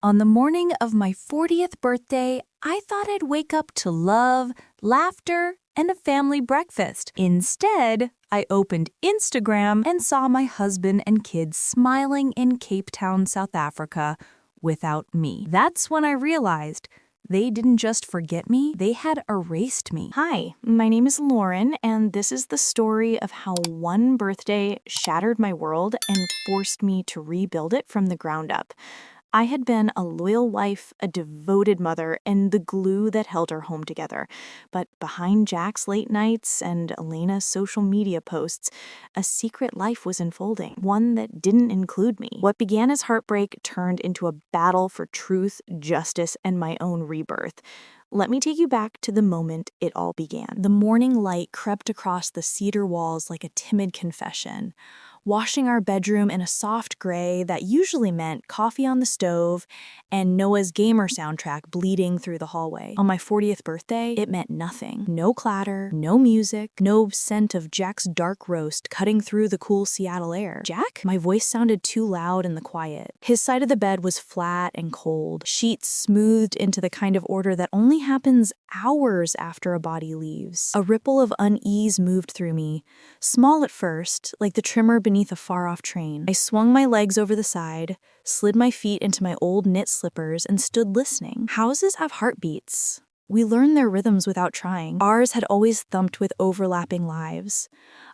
On the morning of my 40th birthday, I thought I'd wake up to love, laughter, and a family breakfast. Instead, I opened Instagram and saw my husband and kids smiling in Cape Town, South Africa, without me. That's when I realized they didn't just forget me, they had erased me. Hi, my name is Lauren, and this is the story of how one birthday shattered my world and forced me to rebuild it from the ground up. I had been a loyal wife, a devoted mother, and the glue that held our home together. But behind Jack's late nights and Elena's social media posts, a secret life was unfolding, one that didn't include me. What began as heartbreak turned into a battle for truth, justice, and my own rebirth. Let me take you back to the moment it all began. The morning light crept across the cedar walls like a timid confession, washing our bedroom in a soft gray that usually meant coffee on the stove and Noah's gamer soundtrack bleeding through the hallway. On my 40th birthday, it meant nothing. No clatter, no music, no scent of Jack's dark roast cutting through the cool Seattle air. Jack? My voice sounded too loud in the quiet. His side of the bed was flat and cold, sheets smoothed into the kind of order that only happens hours after a body leaves. A ripple of unease moved through me, small at first, like the trimmer beneath a far-off train. I swung my legs over the side, slid my feet into my old knit slippers, and stood listening. Houses have heartbeats. We learn their rhythms without trying. Ours had always thumped with overlapping lives.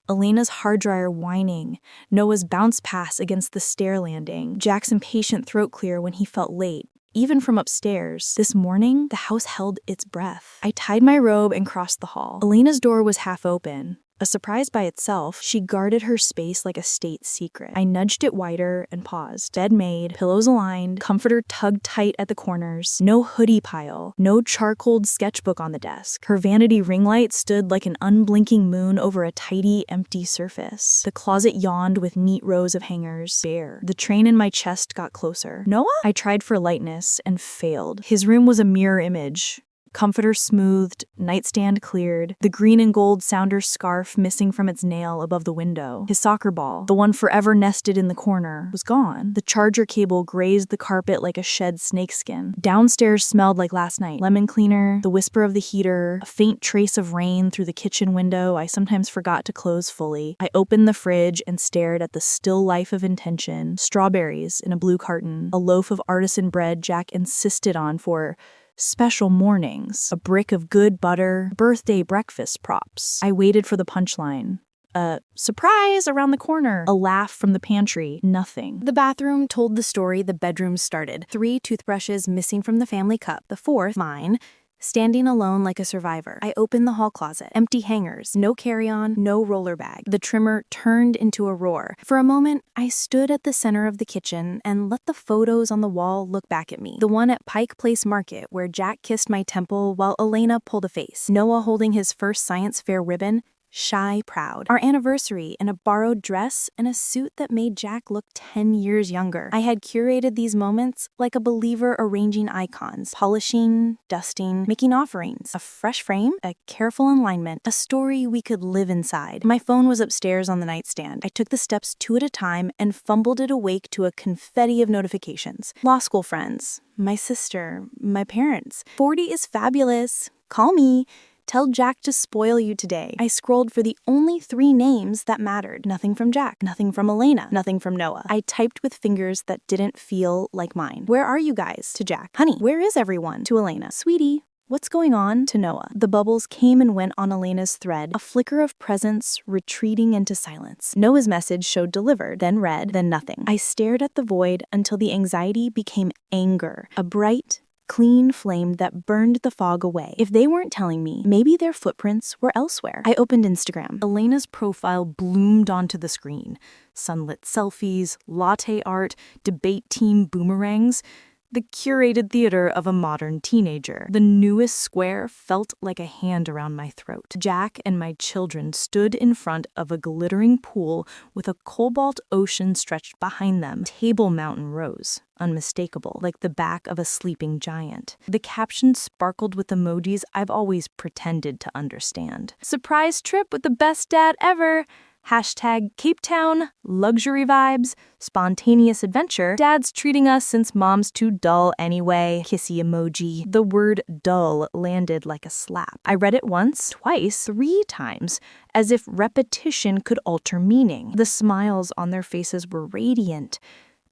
Elena's hard dryer whining, Noah's bounce pass against the stair landing, Jack's impatient throat clear when he felt late, even from upstairs. This morning, the house held its breath. I tied my robe and crossed the hall. Elena's door was half open. A surprise by itself, she guarded her space like a state secret. I nudged it wider and paused. Bed made, pillows aligned, comforter tugged tight at the corners, no hoodie pile, no charcoaled sketchbook on the desk. Her vanity ring light stood like an unblinking moon over a tidy, empty surface. The closet yawned with neat rows of hangers, bare. The train in my chest got closer. Noah? I tried for lightness and failed. His room was a mirror image. Comforter smoothed, nightstand cleared, the green and gold Sounders scarf missing from its nail above the window. His soccer ball, the one forever nested in the corner, was gone. The charger cable grazed the carpet like a shed snakeskin. Downstairs smelled like last night. Lemon cleaner, the whisper of the heater, a faint trace of rain through the kitchen window I sometimes forgot to close fully. I opened the fridge and stared at the still life of intention, strawberries in a blue carton, a loaf of artisan bread Jack insisted on for special mornings, a brick of good butter, birthday breakfast props. I waited for the punchline. A surprise around the corner, a laugh from the pantry, nothing. The bathroom told the story the bedroom started. 3 toothbrushes missing from the family cup, the 4th, mine, standing alone like a survivor. I opened the hall closet. Empty hangers, no carry-on, no roller bag. The trimmer turned into a roar. For a moment, I stood at the center of the kitchen and let the photos on the wall look back at me. The one at Pike Place Market where Jack kissed my temple while Elena pulled a face. Noah holding his first science fair ribbon, shy, proud. Our anniversary in a borrowed dress and a suit that made Jack look 10 years younger. I had curated these moments like a believer arranging icons, polishing, dusting, making offerings. A fresh frame, a careful alignment, a story we could live inside. My phone was upstairs on the nightstand. I took the steps 2 at a time and fumbled it awake to a confetti of notifications. Law school friends, my sister, my parents. 40 is fabulous. Call me. Tell Jack to spoil you today. I scrolled for the only 3 names that mattered. Nothing from Jack, nothing from Elena, nothing from Noah. I typed with fingers that didn't feel like mine. Where are you guys? To Jack. Honey, where is everyone? To Elena. Sweetie, what's going on? To Noah. The bubbles came and went on Elena's thread, a flicker of presence retreating into silence. Noah's message showed delivered, then read, then nothing. I stared at the void until the anxiety became anger, a bright, clean flame that burned the fog away. If they weren't telling me, maybe their footprints were elsewhere. I opened Instagram. Elena's profile bloomed onto the screen. Sunlit selfies, latte art, debate team boomerangs. The curated theater of a modern teenager. The newest square felt like a hand around my throat. Jack and my children stood in front of a glittering pool with a cobalt ocean stretched behind them. Table Mountain rose, unmistakable, like the back of a sleeping giant. The caption sparkled with emojis I've always pretended to understand. Surprise trip with the best dad ever. Hashtag Cape Town, luxury vibes, spontaneous adventure. Dad's treating us since mom's too dull anyway. Kissy emoji. The word dull landed like a slap. I read it once, twice, 3 times, as if repetition could alter meaning. The smiles on their faces were radiant.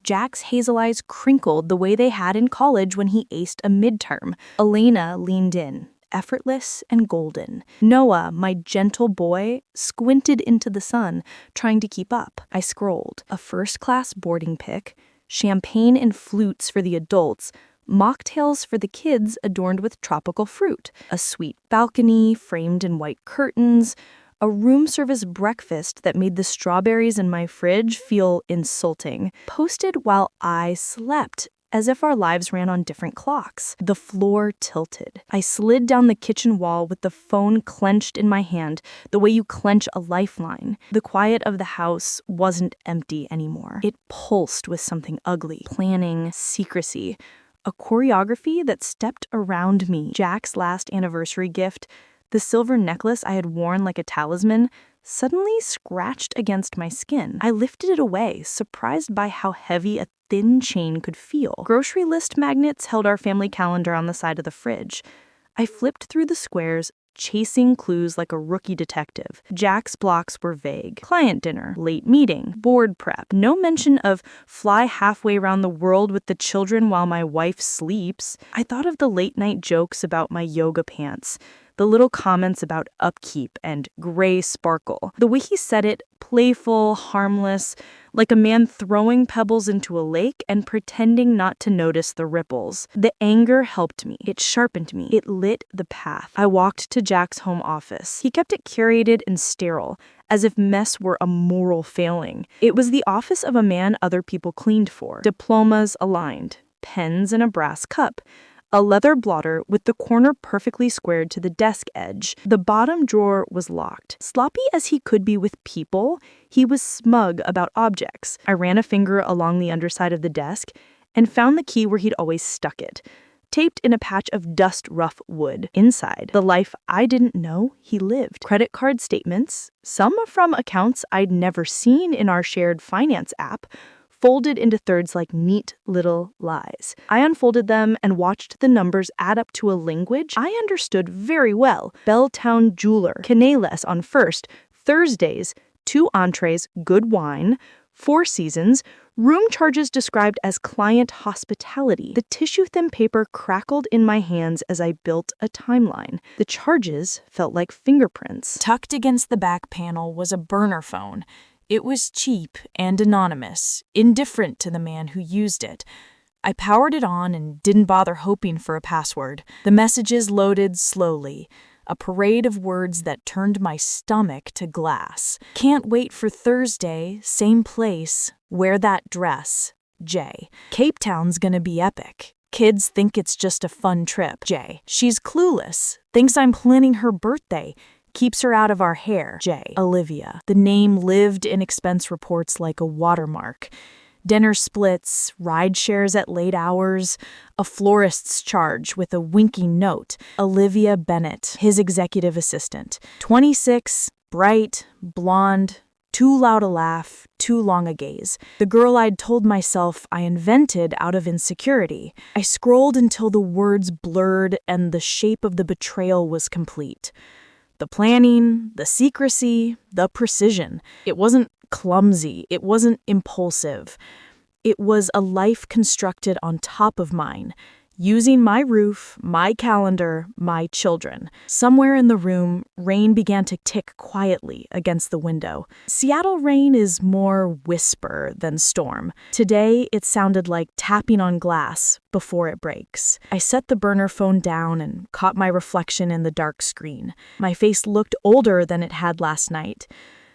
Jack's hazel eyes crinkled the way they had in college when he aced a midterm. Elena leaned in, effortless and golden. Noah, my gentle boy, squinted into the sun, trying to keep up. I scrolled. A first-class boarding pic, champagne and flutes for the adults, mocktails for the kids adorned with tropical fruit, a sweet balcony framed in white curtains, a room service breakfast that made the strawberries in my fridge feel insulting, posted while I slept, as if our lives ran on different clocks. The floor tilted. I slid down the kitchen wall with the phone clenched in my hand, the way you clench a lifeline. The quiet of the house wasn't empty anymore. It pulsed with something ugly. Planning, secrecy, a choreography that stepped around me. Jack's last anniversary gift, the silver necklace I had worn like a talisman, suddenly scratched against my skin. I lifted it away, surprised by how heavy a thin chain could feel. Grocery list magnets held our family calendar on the side of the fridge. I flipped through the squares, chasing clues like a rookie detective. Jack's blocks were vague. Client dinner, late meeting, board prep. No mention of fly halfway around the world with the children while my wife sleeps. I thought of the late night jokes about my yoga pants, the little comments about upkeep and gray sparkle. The way he said it, playful, harmless, like a man throwing pebbles into a lake and pretending not to notice the ripples. The anger helped me. It sharpened me. It lit the path. I walked to Jack's home office. He kept it curated and sterile, as if mess were a moral failing. It was the office of a man other people cleaned for. Diplomas aligned, pens in a brass cup, a leather blotter with the corner perfectly squared to the desk edge. The bottom drawer was locked. Sloppy as he could be with people, he was smug about objects. I ran a finger along the underside of the desk and found the key where he'd always stuck it, taped in a patch of dust-rough wood. Inside, the life I didn't know he lived. Credit card statements, some from accounts I'd never seen in our shared finance app, folded into thirds like neat little lies. I unfolded them and watched the numbers add up to a language I understood very well. Belltown Jeweler, Canales on first, Thursdays, 2 entrees, good wine, 4 seasons, room charges described as client hospitality. The tissue-thin paper crackled in my hands as I built a timeline. The charges felt like fingerprints. Tucked against the back panel was a burner phone. It was cheap and anonymous, indifferent to the man who used it. I powered it on and didn't bother hoping for a password. The messages loaded slowly, a parade of words that turned my stomach to glass. Can't wait for Thursday, same place, wear that dress, Jay. Cape Town's gonna be epic. Kids think it's just a fun trip, Jay. She's clueless, thinks I'm planning her birthday, keeps her out of our hair, Jay. Olivia. The name lived in expense reports like a watermark. Dinner splits, ride shares at late hours, a florist's charge with a winking note. Olivia Bennett, his executive assistant. 26, bright, blonde, too loud a laugh, too long a gaze. The girl I'd told myself I invented out of insecurity. I scrolled until the words blurred and the shape of the betrayal was complete. The planning, the secrecy, the precision. It wasn't clumsy. It wasn't impulsive. It was a life constructed on top of mine, using my roof, my calendar, my children. Somewhere in the room, rain began to tick quietly against the window. Seattle rain is more whisper than storm. Today, it sounded like tapping on glass before it breaks. I set the burner phone down and caught my reflection in the dark screen. My face looked older than it had last night.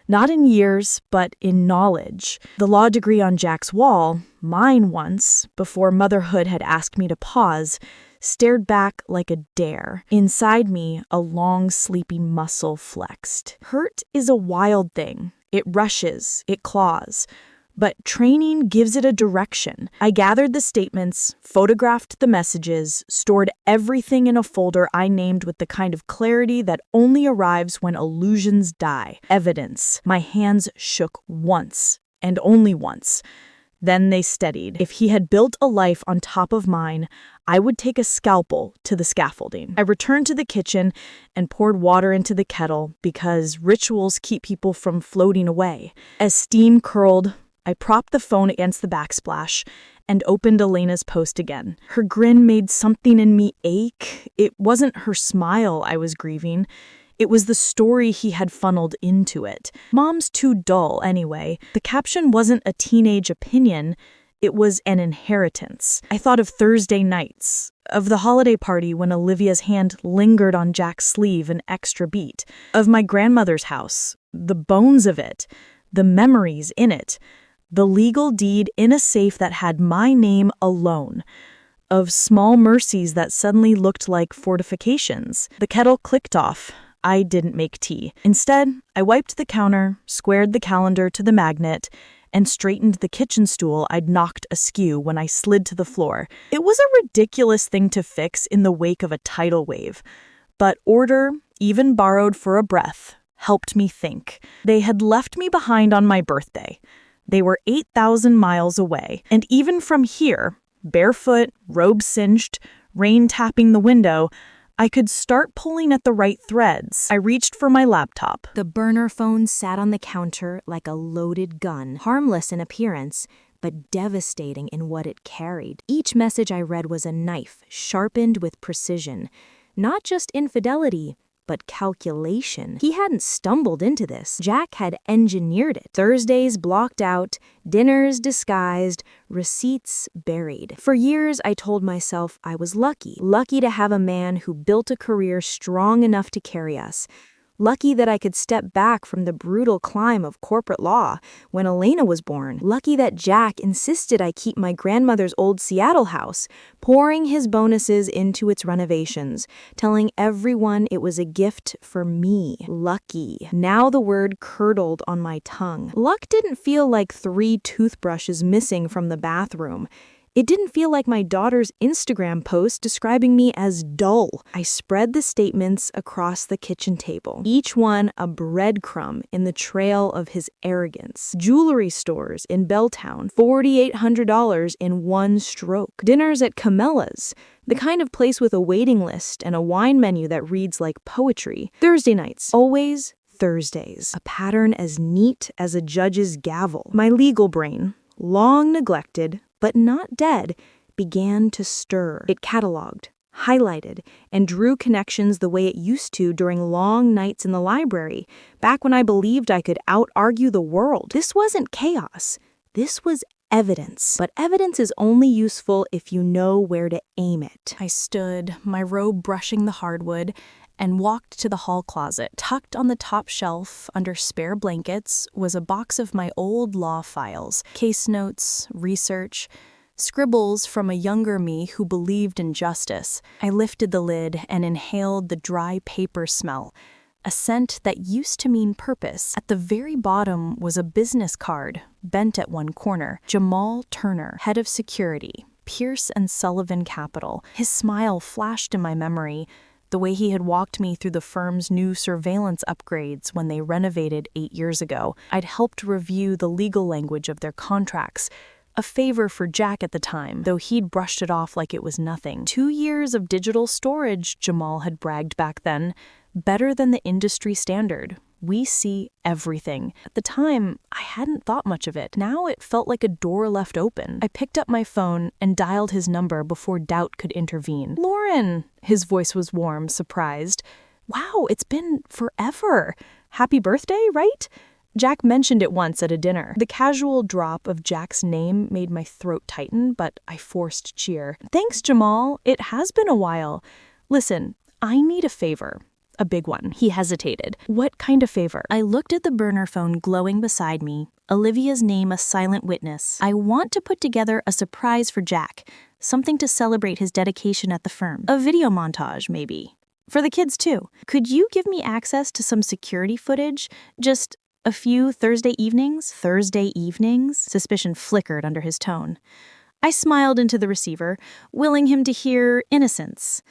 Not in years, but in knowledge. The law degree on Jack's wall, mine once, before motherhood had asked me to pause, stared back like a dare. Inside me, a long, sleepy muscle flexed. Hurt is a wild thing. It rushes, it claws. But training gives it a direction. I gathered the statements, photographed the messages, stored everything in a folder I named with the kind of clarity that only arrives when illusions die. Evidence. My hands shook once, and only once. Then they steadied. If he had built a life on top of mine, I would take a scalpel to the scaffolding. I returned to the kitchen and poured water into the kettle because rituals keep people from floating away. As steam curled, I propped the phone against the backsplash and opened Elena's post again. Her grin made something in me ache. It wasn't her smile I was grieving. It was the story he had funneled into it. Mom's too dull, anyway. The caption wasn't a teenage opinion. It was an inheritance. I thought of Thursday nights, of the holiday party when Olivia's hand lingered on Jack's sleeve an extra beat, of my grandmother's house, the bones of it, the memories in it, the legal deed in a safe that had my name alone, of small mercies that suddenly looked like fortifications. The kettle clicked off. I didn't make tea. Instead, I wiped the counter, squared the calendar to the magnet, and straightened the kitchen stool I'd knocked askew when I slid to the floor. It was a ridiculous thing to fix in the wake of a tidal wave, but order, even borrowed for a breath, helped me think. They had left me behind on my birthday. They were 8,000 miles away, and even from here, barefoot, robe cinched, rain tapping the window, I could start pulling at the right threads. I reached for my laptop. The burner phone sat on the counter like a loaded gun, harmless in appearance, but devastating in what it carried. Each message I read was a knife, sharpened with precision. Not just infidelity, but calculation. He hadn't stumbled into this. Jack had engineered it. Thursdays blocked out, dinners disguised, receipts buried. For years, I told myself I was lucky. Lucky to have a man who built a career strong enough to carry us. Lucky that I could step back from the brutal climb of corporate law when Elena was born. Lucky that Jack insisted I keep my grandmother's old Seattle house, pouring his bonuses into its renovations, telling everyone it was a gift for me. Lucky. Now the word curdled on my tongue. Luck didn't feel like 3 toothbrushes missing from the bathroom. It didn't feel like my daughter's Instagram post describing me as dull. I spread the statements across the kitchen table, each one a breadcrumb in the trail of his arrogance. Jewelry stores in Belltown, $4,800 in one stroke. Dinners at Camella's, the kind of place with a waiting list and a wine menu that reads like poetry. Thursday nights, always Thursdays. A pattern as neat as a judge's gavel. My legal brain, long neglected, but not dead, began to stir. It cataloged, highlighted, and drew connections the way it used to during long nights in the library, back when I believed I could out-argue the world. This wasn't chaos. This was evidence. But evidence is only useful if you know where to aim it. I stood, my robe brushing the hardwood, and walked to the hall closet. Tucked on the top shelf, under spare blankets, was a box of my old law files, case notes, research, scribbles from a younger me who believed in justice. I lifted the lid and inhaled the dry paper smell, a scent that used to mean purpose. At the very bottom was a business card, bent at one corner. Jamal Turner, head of security, Pierce and Sullivan Capital. His smile flashed in my memory, the way he had walked me through the firm's new surveillance upgrades when they renovated 8 years ago. I'd helped review the legal language of their contracts, a favor for Jack at the time, though he'd brushed it off like it was nothing. 2 years of digital storage, Jamal had bragged back then, better than the industry standard. We see everything. At the time, I hadn't thought much of it. Now it felt like a door left open. I picked up my phone and dialed his number before doubt could intervene. "Lauren!" His voice was warm, surprised. "Wow, it's been forever. Happy birthday, right?" Jack mentioned it once at a dinner. The casual drop of Jack's name made my throat tighten, but I forced cheer. "Thanks, Jamal. It has been a while. Listen, I need a favor. A big one." He hesitated. "What kind of favor?" I looked at the burner phone glowing beside me, Olivia's name a silent witness. "I want to put together a surprise for Jack, something to celebrate his dedication at the firm. A video montage, maybe. For the kids, too. Could you give me access to some security footage? Just A few Thursday evenings? Thursday evenings? Suspicion flickered under his tone. I smiled into the receiver, willing him to hear innocence.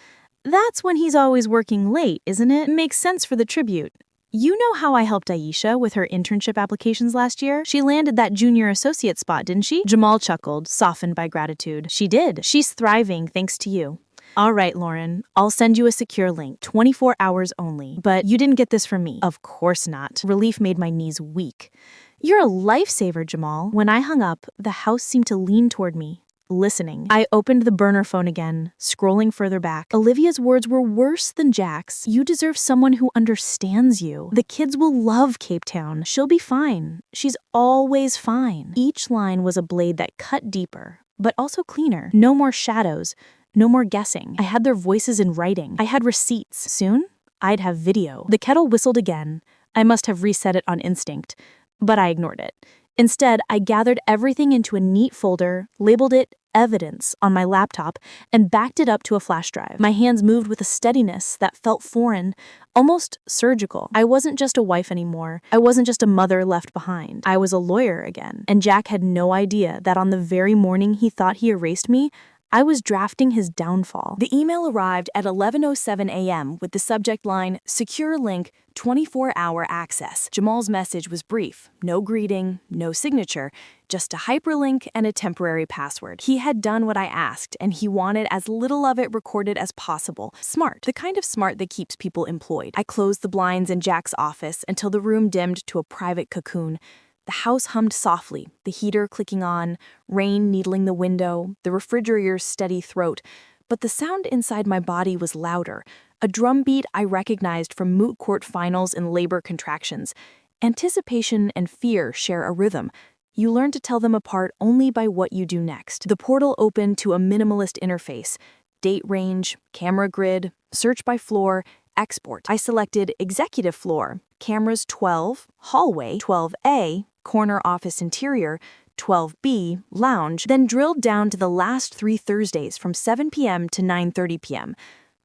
That's when he's always working late, isn't it? Makes sense for the tribute. You know how I helped Aisha with her internship applications last year? She landed that junior associate spot, didn't she? Jamal chuckled, softened by gratitude. She did. She's thriving thanks to you. All right, Lauren, I'll send you a secure link, 24 hours only. But you didn't get this from me. Of course not. Relief made my knees weak. You're a lifesaver, Jamal. When I hung up, the house seemed to lean toward me, listening. I opened the burner phone again, scrolling further back. Olivia's words were worse than Jack's. You deserve someone who understands you. The kids will love Cape Town. She'll be fine. She's always fine. Each line was a blade that cut deeper, but also cleaner. No more shadows. No more guessing. I had their voices in writing. I had receipts. Soon, I'd have video. The kettle whistled again. I must have reset it on instinct, but I ignored it. Instead, I gathered everything into a neat folder, labeled it Evidence on my laptop, and backed it up to a flash drive. My hands moved with a steadiness that felt foreign, almost surgical. I wasn't just a wife anymore. I wasn't just a mother left behind. I was a lawyer again. And Jack had no idea that on the very morning he thought he erased me, I was drafting his downfall. The email arrived at 11:07 a.m. with the subject line, Secure Link, 24-hour access. Jamal's message was brief. No greeting, no signature, just a hyperlink and a temporary password. He had done what I asked, and he wanted as little of it recorded as possible. Smart. The kind of smart that keeps people employed. I closed the blinds in Jack's office until the room dimmed to a private cocoon. The house hummed softly, the heater clicking on, rain needling the window, the refrigerator's steady throat. But the sound inside my body was louder, a drumbeat I recognized from moot court finals and labor contractions. Anticipation and fear share a rhythm. You learn to tell them apart only by what you do next. The portal opened to a minimalist interface. Date range, camera grid, search by floor, export. I selected executive floor, cameras 12, hallway 12A, corner office interior, 12B, lounge, then drilled down to the last 3 Thursdays from 7 p.m. to 9:30 p.m.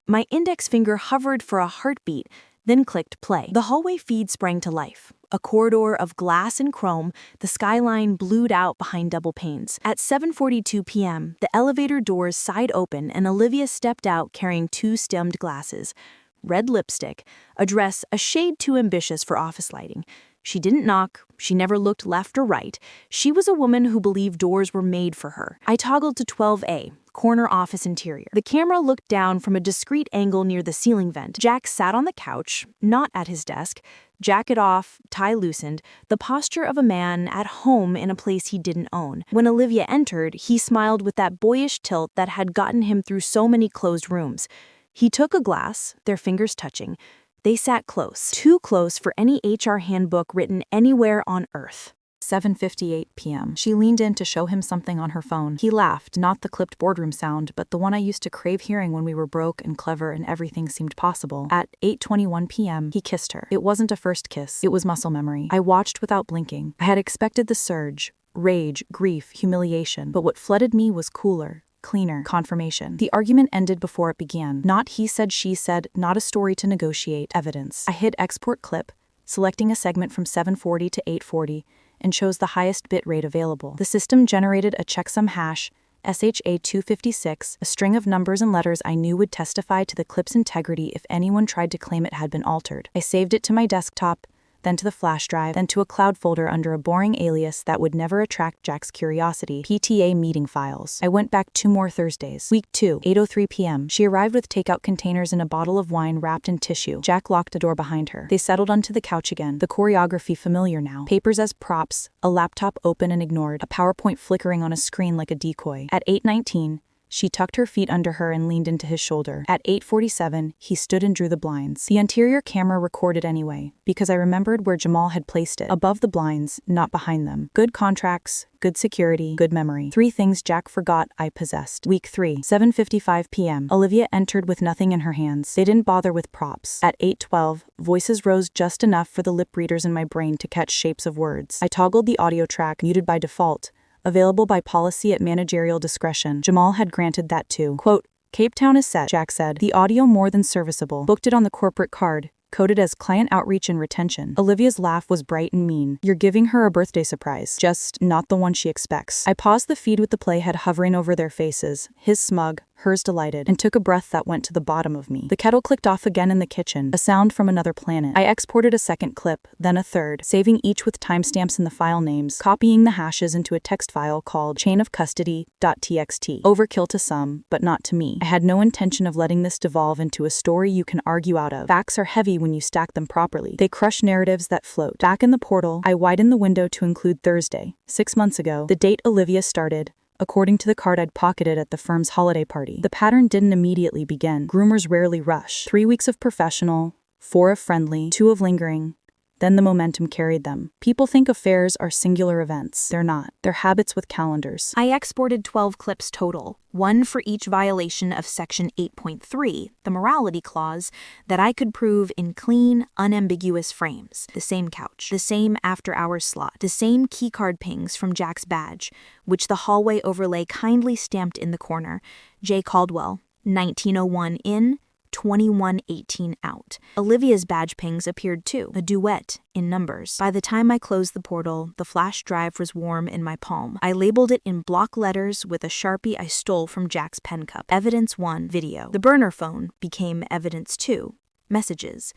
My index finger hovered for a heartbeat, then clicked play. The hallway feed sprang to life. A corridor of glass and chrome, the skyline blued out behind double panes. At 7:42 p.m., the elevator doors sighed open and Olivia stepped out carrying 2 stemmed glasses. Red lipstick, a dress a shade too ambitious for office lighting. She didn't knock, she never looked left or right. She was a woman who believed doors were made for her. I toggled to 12A, corner office interior. The camera looked down from a discreet angle near the ceiling vent. Jack sat on the couch, not at his desk, jacket off, tie loosened, the posture of a man at home in a place he didn't own. When Olivia entered, he smiled with that boyish tilt that had gotten him through so many closed rooms. He took a glass, their fingers touching. They sat close, too close for any HR handbook written anywhere on earth. 7:58 p.m. She leaned in to show him something on her phone. He laughed, not the clipped boardroom sound, but the one I used to crave hearing when we were broke and clever and everything seemed possible. At 8:21 p.m., he kissed her. It wasn't a first kiss. It was muscle memory. I watched without blinking. I had expected the surge, rage, grief, humiliation, but what flooded me was cooler, cleaner confirmation. The argument ended before it began. Not he said, she said, not a story to negotiate, evidence. I hit export clip, selecting a segment from 740 to 840, and chose the highest bit rate available. The system generated a checksum hash, SHA-256, a string of numbers and letters I knew would testify to the clip's integrity if anyone tried to claim it had been altered. I saved it to my desktop, then to the flash drive, then to a cloud folder under a boring alias that would never attract Jack's curiosity, PTA meeting files. I went back 2 more Thursdays. Week 2, 8:03 p.m. She arrived with takeout containers and a bottle of wine wrapped in tissue. Jack locked the door behind her. They settled onto the couch again, the choreography familiar now. Papers as props, a laptop open and ignored, a PowerPoint flickering on a screen like a decoy. At 8:19, she tucked her feet under her and leaned into his shoulder. At 8:47, he stood and drew the blinds. The interior camera recorded anyway, because I remembered where Jamal had placed it. Above the blinds, not behind them. Good contracts, good security, good memory. 3 things Jack forgot I possessed. Week 3, 7:55 p.m. Olivia entered with nothing in her hands. They didn't bother with props. At 8:12, voices rose just enough for the lip readers in my brain to catch shapes of words. I toggled the audio track, muted by default, available by policy at managerial discretion. Jamal had granted that too. Quote, Cape Town is set, Jack said. The audio more than serviceable. Booked it on the corporate card. coded as client outreach and retention. Olivia's laugh was bright and mean. You're giving her a birthday surprise, just not the one she expects. I paused the feed with the playhead hovering over their faces, his smug, hers delighted, and took a breath that went to the bottom of me. The kettle clicked off again in the kitchen, a sound from another planet. I exported a second clip, then a third, saving each with timestamps in the file names, copying the hashes into a text file called chainofcustody.txt. Overkill to some, but not to me. I had no intention of letting this devolve into a story you can argue out of. Facts are heavy when you stack them properly. They crush narratives that float. Back in the portal, I widened the window to include Thursday, 6 months ago, the date Olivia started, according to the card I'd pocketed at the firm's holiday party. The pattern didn't immediately begin. Groomers rarely rush. 3 weeks of professional, 4 of friendly, 2 of lingering. Then the momentum carried them. People think affairs are singular events. They're not. They're habits with calendars. I exported 12 clips total, one for each violation of Section 8.3, the morality clause, that I could prove in clean, unambiguous frames. The same couch, the same after-hours slot, the same keycard pings from Jack's badge, which the hallway overlay kindly stamped in the corner. J. Caldwell, 1901 in, 2118 out. Olivia's badge pings appeared too, a duet in numbers. By the time I closed the portal, the flash drive was warm in my palm. I labeled it in block letters with a Sharpie I stole from Jack's pen cup. Evidence 1, video. The burner phone became evidence 2, messages.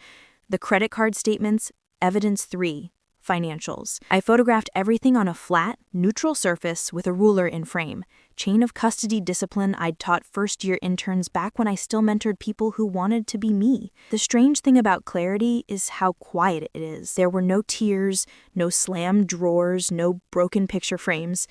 The credit card statements, evidence 3, financials. I photographed everything on a flat, neutral surface with a ruler in frame. Chain of custody discipline I'd taught first-year interns back when I still mentored people who wanted to be me. The strange thing about clarity is how quiet it is. There were no tears, no slammed drawers, no broken picture frames.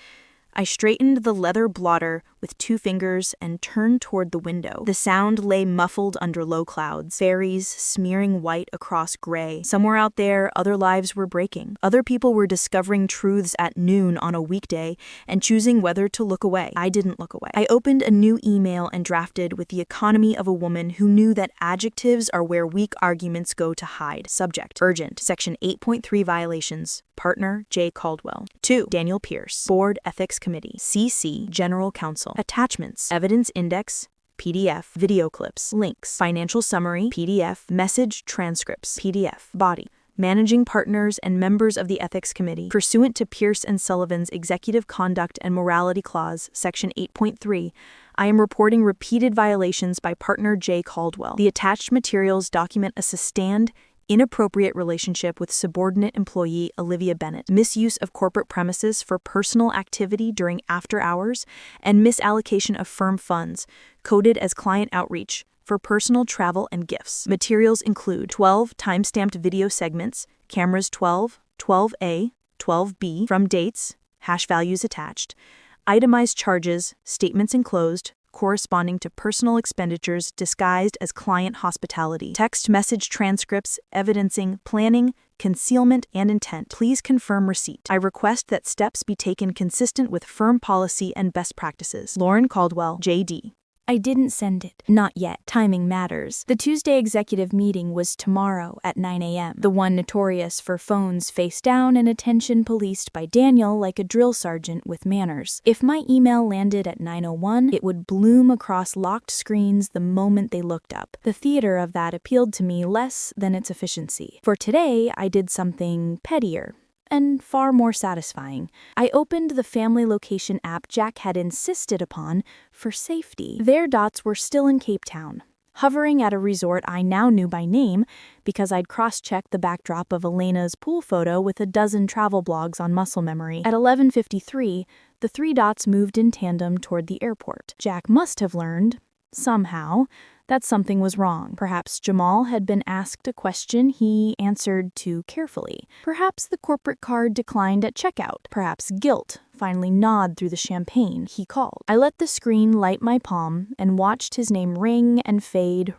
I straightened the leather blotter with 2 fingers and turned toward the window. The sound lay muffled under low clouds, fairies smearing white across gray. Somewhere out there, other lives were breaking. Other people were discovering truths at noon on a weekday and choosing whether to look away. I didn't look away. I opened a new email and drafted with the economy of a woman who knew that adjectives are where weak arguments go to hide. Subject, urgent, Section 8.3 violations. Partner, J. Caldwell. 2. Daniel Pierce. Board Ethics Committee. CC, General Counsel. Attachments. Evidence Index. PDF. Video clips. Links. Financial Summary. PDF. Message transcripts. PDF. Body. Managing partners and members of the Ethics Committee. Pursuant to Pierce and Sullivan's Executive Conduct and Morality Clause, Section 8.3, I am reporting repeated violations by partner J. Caldwell. The attached materials document a sustained, inappropriate relationship with subordinate employee Olivia Bennett, misuse of corporate premises for personal activity during after hours, and misallocation of firm funds, coded as client outreach, for personal travel and gifts. Materials include 12 timestamped video segments, cameras 12, 12A, 12B, from dates, hash values attached, itemized charges, statements enclosed, corresponding to personal expenditures disguised as client hospitality, text message transcripts evidencing planning, concealment, and intent. Please confirm receipt. I request that steps be taken consistent with firm policy and best practices. Lauren Caldwell, JD. I didn't send it. Not yet. Timing matters. The Tuesday executive meeting was tomorrow at 9 a.m. The one notorious for phones face down and attention policed by Daniel like a drill sergeant with manners. If my email landed at 9:01, it would bloom across locked screens the moment they looked up. The theater of that appealed to me less than its efficiency. For today, I did something pettier and far more satisfying. I opened the family location app Jack had insisted upon for safety. Their dots were still in Cape Town, hovering at a resort I now knew by name because I'd cross-checked the backdrop of Elena's pool photo with a dozen travel blogs on muscle memory. At 11:53, the 3 dots moved in tandem toward the airport. Jack must have learned, somehow, that something was wrong. Perhaps Jamal had been asked a question he answered too carefully. Perhaps the corporate card declined at checkout. Perhaps guilt finally gnawed through the champagne he called. I let the screen light my palm and watched his name ring and fade,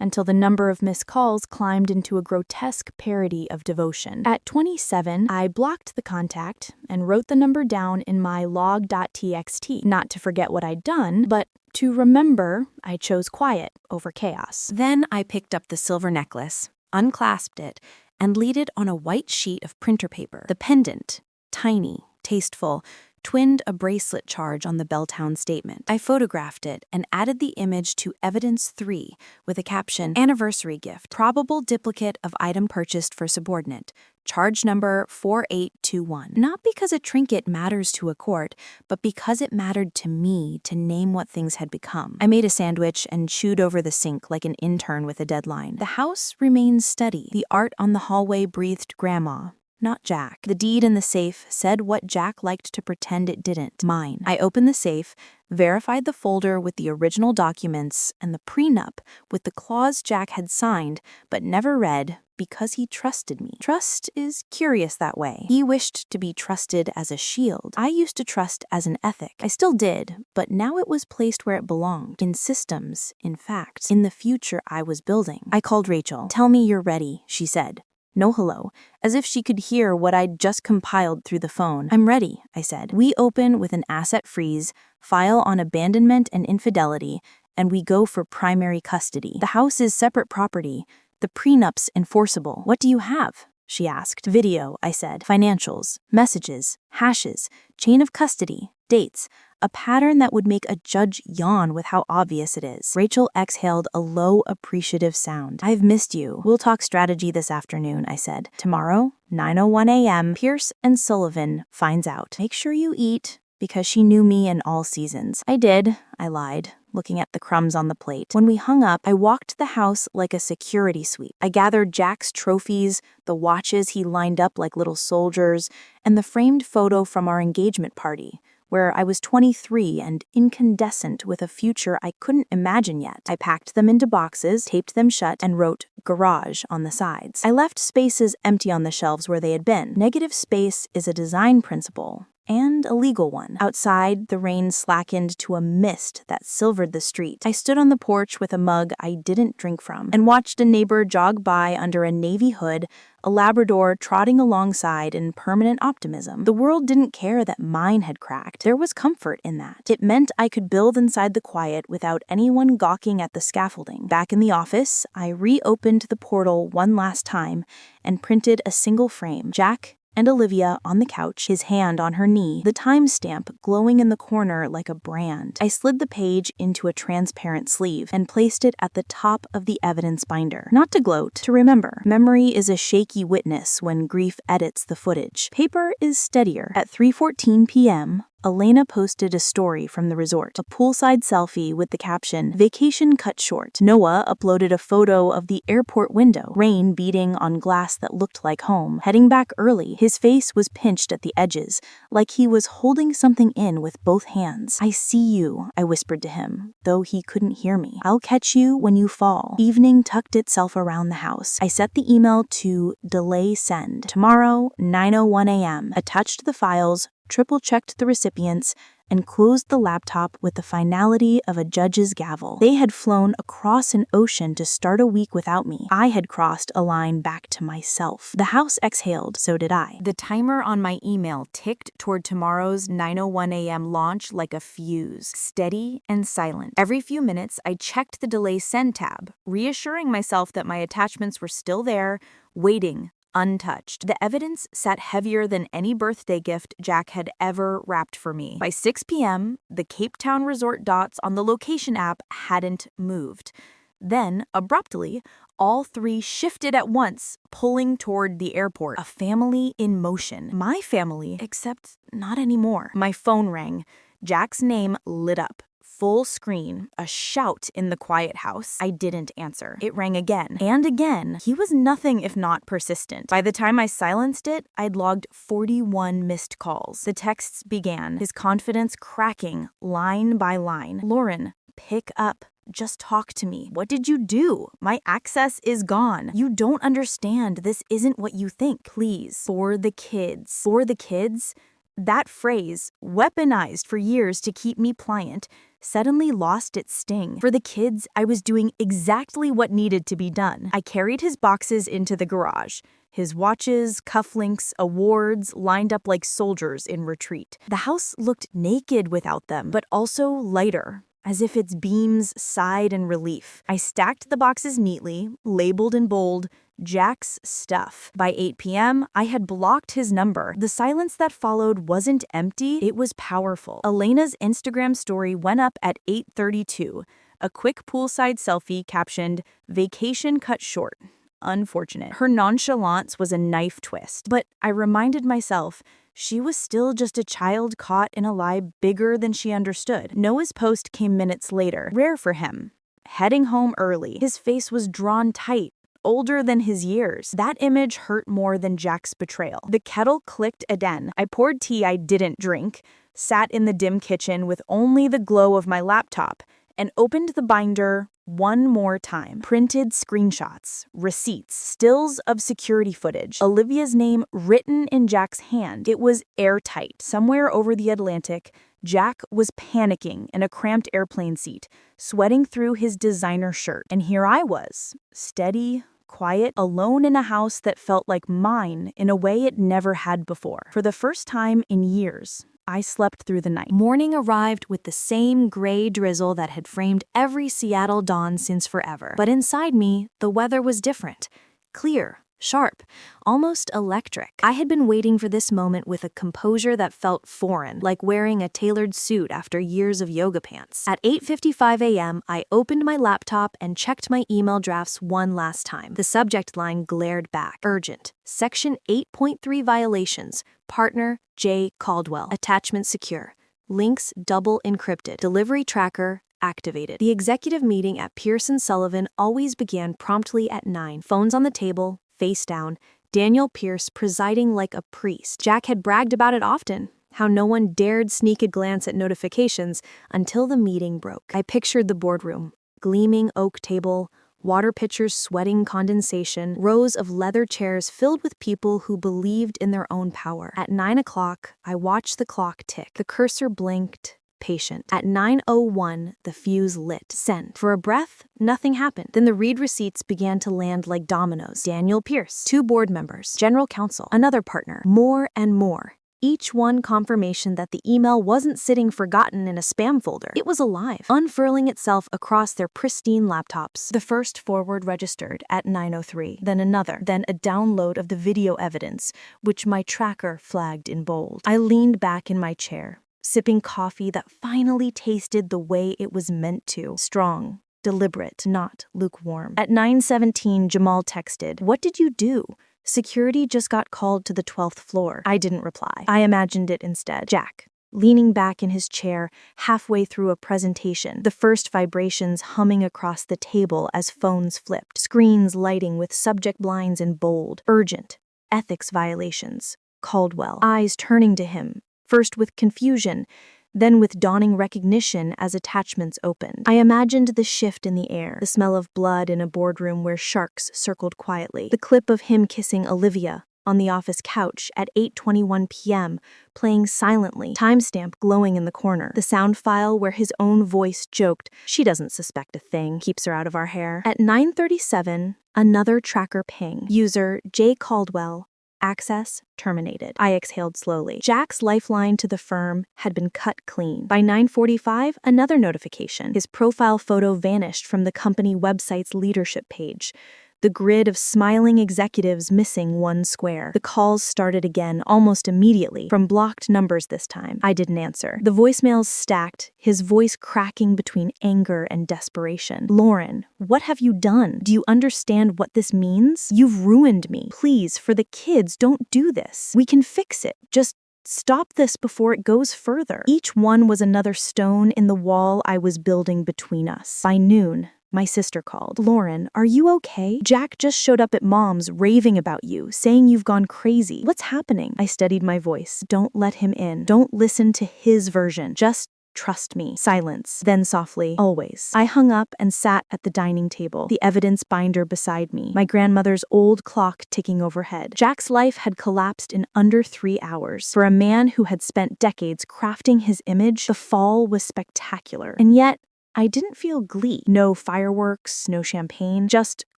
until the number of missed calls climbed into a grotesque parody of devotion. At 27, I blocked the contact and wrote the number down in my log.txt, not to forget what I'd done, but to remember I chose quiet over chaos. Then I picked up the silver necklace, unclasped it, and laid it on a white sheet of printer paper. The pendant, tiny, tasteful, twinned a bracelet charge on the Belltown statement. I photographed it and added the image to Evidence 3 with a caption, Anniversary gift, probable duplicate of item purchased for subordinate. Charge number 4821. Not because a trinket matters to a court, but because it mattered to me to name what things had become. I made a sandwich and chewed over the sink like an intern with a deadline. The house remained steady. The art on the hallway breathed Grandma, not Jack. The deed in the safe said what Jack liked to pretend it didn't. Mine. I opened the safe, verified the folder with the original documents and the prenup with the clause Jack had signed but never read because he trusted me. Trust is curious that way. He wished to be trusted as a shield. I used to trust as an ethic. I still did, but now it was placed where it belonged. In systems, in facts, in the future I was building. I called Rachel. Tell me you're ready, she said. No hello, as if she could hear what I'd just compiled through the phone. I'm ready, I said. We open with an asset freeze, file on abandonment and infidelity, and we go for primary custody. The house is separate property. The prenup's enforceable. What do you have? She asked. Video, I said. Financials, messages, hashes, chain of custody, dates. A pattern that would make a judge yawn with how obvious it is. Rachel exhaled a low, appreciative sound. I've missed you. We'll talk strategy this afternoon, I said. Tomorrow, 9:01 a.m., Pierce and Sullivan finds out. Make sure you eat, because she knew me in all seasons. I did, I lied, looking at the crumbs on the plate. When we hung up, I walked the house like a security sweep. I gathered Jack's trophies, the watches he lined up like little soldiers, and the framed photo from our engagement party, where I was 23 and incandescent with a future I couldn't imagine yet. I packed them into boxes, taped them shut, and wrote garage on the sides. I left spaces empty on the shelves where they had been. Negative space is a design principle, and a legal one. Outside, the rain slackened to a mist that silvered the street. I stood on the porch with a mug I didn't drink from and watched a neighbor jog by under a navy hood, a Labrador trotting alongside in permanent optimism. The world didn't care that mine had cracked. There was comfort in that. It meant I could build inside the quiet without anyone gawking at the scaffolding. Back in the office, I reopened the portal one last time and printed a single frame. Jack and Olivia on the couch, his hand on her knee, the timestamp glowing in the corner like a brand. I slid the page into a transparent sleeve and placed it at the top of the evidence binder. Not to gloat, to remember. Memory is a shaky witness when grief edits the footage. Paper is steadier. At 3:14 p.m., Elena posted a story from the resort, a poolside selfie with the caption, "Vacation cut short." Noah uploaded a photo of the airport window, rain beating on glass that looked like home. Heading back early, his face was pinched at the edges, like he was holding something in with both hands. "I see you," I whispered to him, though he couldn't hear me. "I'll catch you when you fall." Evening tucked itself around the house. I set the email to delay send. Tomorrow, 9:01 a.m. Attached the files, triple-checked the recipients, and closed the laptop with the finality of a judge's gavel. They had flown across an ocean to start a week without me. I had crossed a line back to myself. The house exhaled, so did I. The timer on my email ticked toward tomorrow's 9:01 a.m. launch like a fuse, steady and silent. Every few minutes, I checked the delay send tab, reassuring myself that my attachments were still there, waiting, untouched. The evidence sat heavier than any birthday gift Jack had ever wrapped for me. By 6 p.m., the Cape Town resort dots on the location app hadn't moved. Then, abruptly, all three shifted at once, pulling toward the airport. A family in motion. My family, except not anymore. My phone rang. Jack's name lit up. Full screen, a shout in the quiet house. I didn't answer. It rang again and again. He was nothing if not persistent. By the time I silenced it, I'd logged 41 missed calls. The texts began, his confidence cracking line by line. "Lauren, pick up. Just talk to me. What did you do? My access is gone. You don't understand. This isn't what you think. Please. For the kids." For the kids? That phrase, weaponized for years to keep me pliant, suddenly lost its sting. For the kids, I was doing exactly what needed to be done. I carried his boxes into the garage. His watches, cufflinks, awards lined up like soldiers in retreat. The house looked naked without them, but also lighter. as if its beams sighed in relief. I stacked the boxes neatly, labeled in bold, Jack's stuff. By 8 p.m., I had blocked his number. The silence that followed wasn't empty, it was powerful. Elena's Instagram story went up at 8:32. A quick poolside selfie captioned, "Vacation cut short." Unfortunate. Her nonchalance was a knife twist, but I reminded myself she was still just a child caught in a lie bigger than she understood. Noah's post came minutes later, rare for him. Heading home early. His face was drawn tight, older than his years. That image hurt more than Jack's betrayal. The kettle clicked again. I poured tea I didn't drink, sat in the dim kitchen with only the glow of my laptop, and opened the binder one more time. Printed screenshots, receipts, stills of security footage, Olivia's name written in Jack's hand. It was airtight. Somewhere over the Atlantic, Jack was panicking in a cramped airplane seat, sweating through his designer shirt. And here I was, steady, quiet, alone in a house that felt like mine in a way it never had before. For the first time in years, I slept through the night. Morning arrived with the same gray drizzle that had framed every Seattle dawn since forever. But inside me, the weather was different. Clear, sharp, almost electric. I had been waiting for this moment with a composure that felt foreign, like wearing a tailored suit after years of yoga pants. At 8:55 a.m., I opened my laptop and checked my email drafts one last time. The subject line glared back. Urgent. Section 8.3 violations. Partner J. Caldwell. Attachment secure. Links double encrypted. Delivery tracker activated. The executive meeting at Pearson Sullivan always began promptly at 9. Phones on the table, face down, Daniel Pierce presiding like a priest. Jack had bragged about it often, how no one dared sneak a glance at notifications until the meeting broke. I pictured the boardroom, gleaming oak table, water pitchers sweating condensation, rows of leather chairs filled with people who believed in their own power. At 9 o'clock, I watched the clock tick. The cursor blinked, patient. At 9:01, the fuse lit. Send. For a breath, nothing happened. Then the read receipts began to land like dominoes. Daniel Pierce, 2 board members, general counsel, another partner, more and more. Each one confirmation that the email wasn't sitting forgotten in a spam folder. It was alive, unfurling itself across their pristine laptops. The first forward registered at 9:03, then another, then a download of the video evidence, which my tracker flagged in bold. I leaned back in my chair, sipping coffee that finally tasted the way it was meant to. Strong, deliberate, not lukewarm. At 9:17, Jamal texted, "What did you do? Security just got called to the 12th floor." I didn't reply. I imagined it instead. Jack, leaning back in his chair, halfway through a presentation, the first vibrations humming across the table as phones flipped, screens lighting with subject lines in bold, urgent, ethics violations, Caldwell, eyes turning to him, first with confusion, then with dawning recognition as attachments opened. I imagined the shift in the air, the smell of blood in a boardroom where sharks circled quietly, the clip of him kissing Olivia on the office couch at 8:21 p.m., playing silently, timestamp glowing in the corner, the sound file where his own voice joked, "She doesn't suspect a thing, keeps her out of our hair." At 9:37, another tracker ping. User J. Caldwell. Access terminated. I exhaled slowly. Jack's lifeline to the firm had been cut clean. By 9:45, another notification. His profile photo vanished from the company website's leadership page. The grid of smiling executives missing one square. The calls started again almost immediately, from blocked numbers this time. I didn't answer. The voicemails stacked, his voice cracking between anger and desperation. "Lauren, what have you done? Do you understand what this means? You've ruined me. Please, for the kids, don't do this. We can fix it. Just stop this before it goes further." Each one was another stone in the wall I was building between us. By noon, my sister called. "Lauren, are you okay? Jack just showed up at Mom's raving about you, saying you've gone crazy. What's happening?" I steadied my voice. "Don't let him in. Don't listen to his version. Just trust me." Silence. Then softly, "Always." I hung up and sat at the dining table, the evidence binder beside me, my grandmother's old clock ticking overhead. Jack's life had collapsed in under 3 hours. For a man who had spent decades crafting his image, the fall was spectacular. And yet, I didn't feel glee. No fireworks, no champagne, just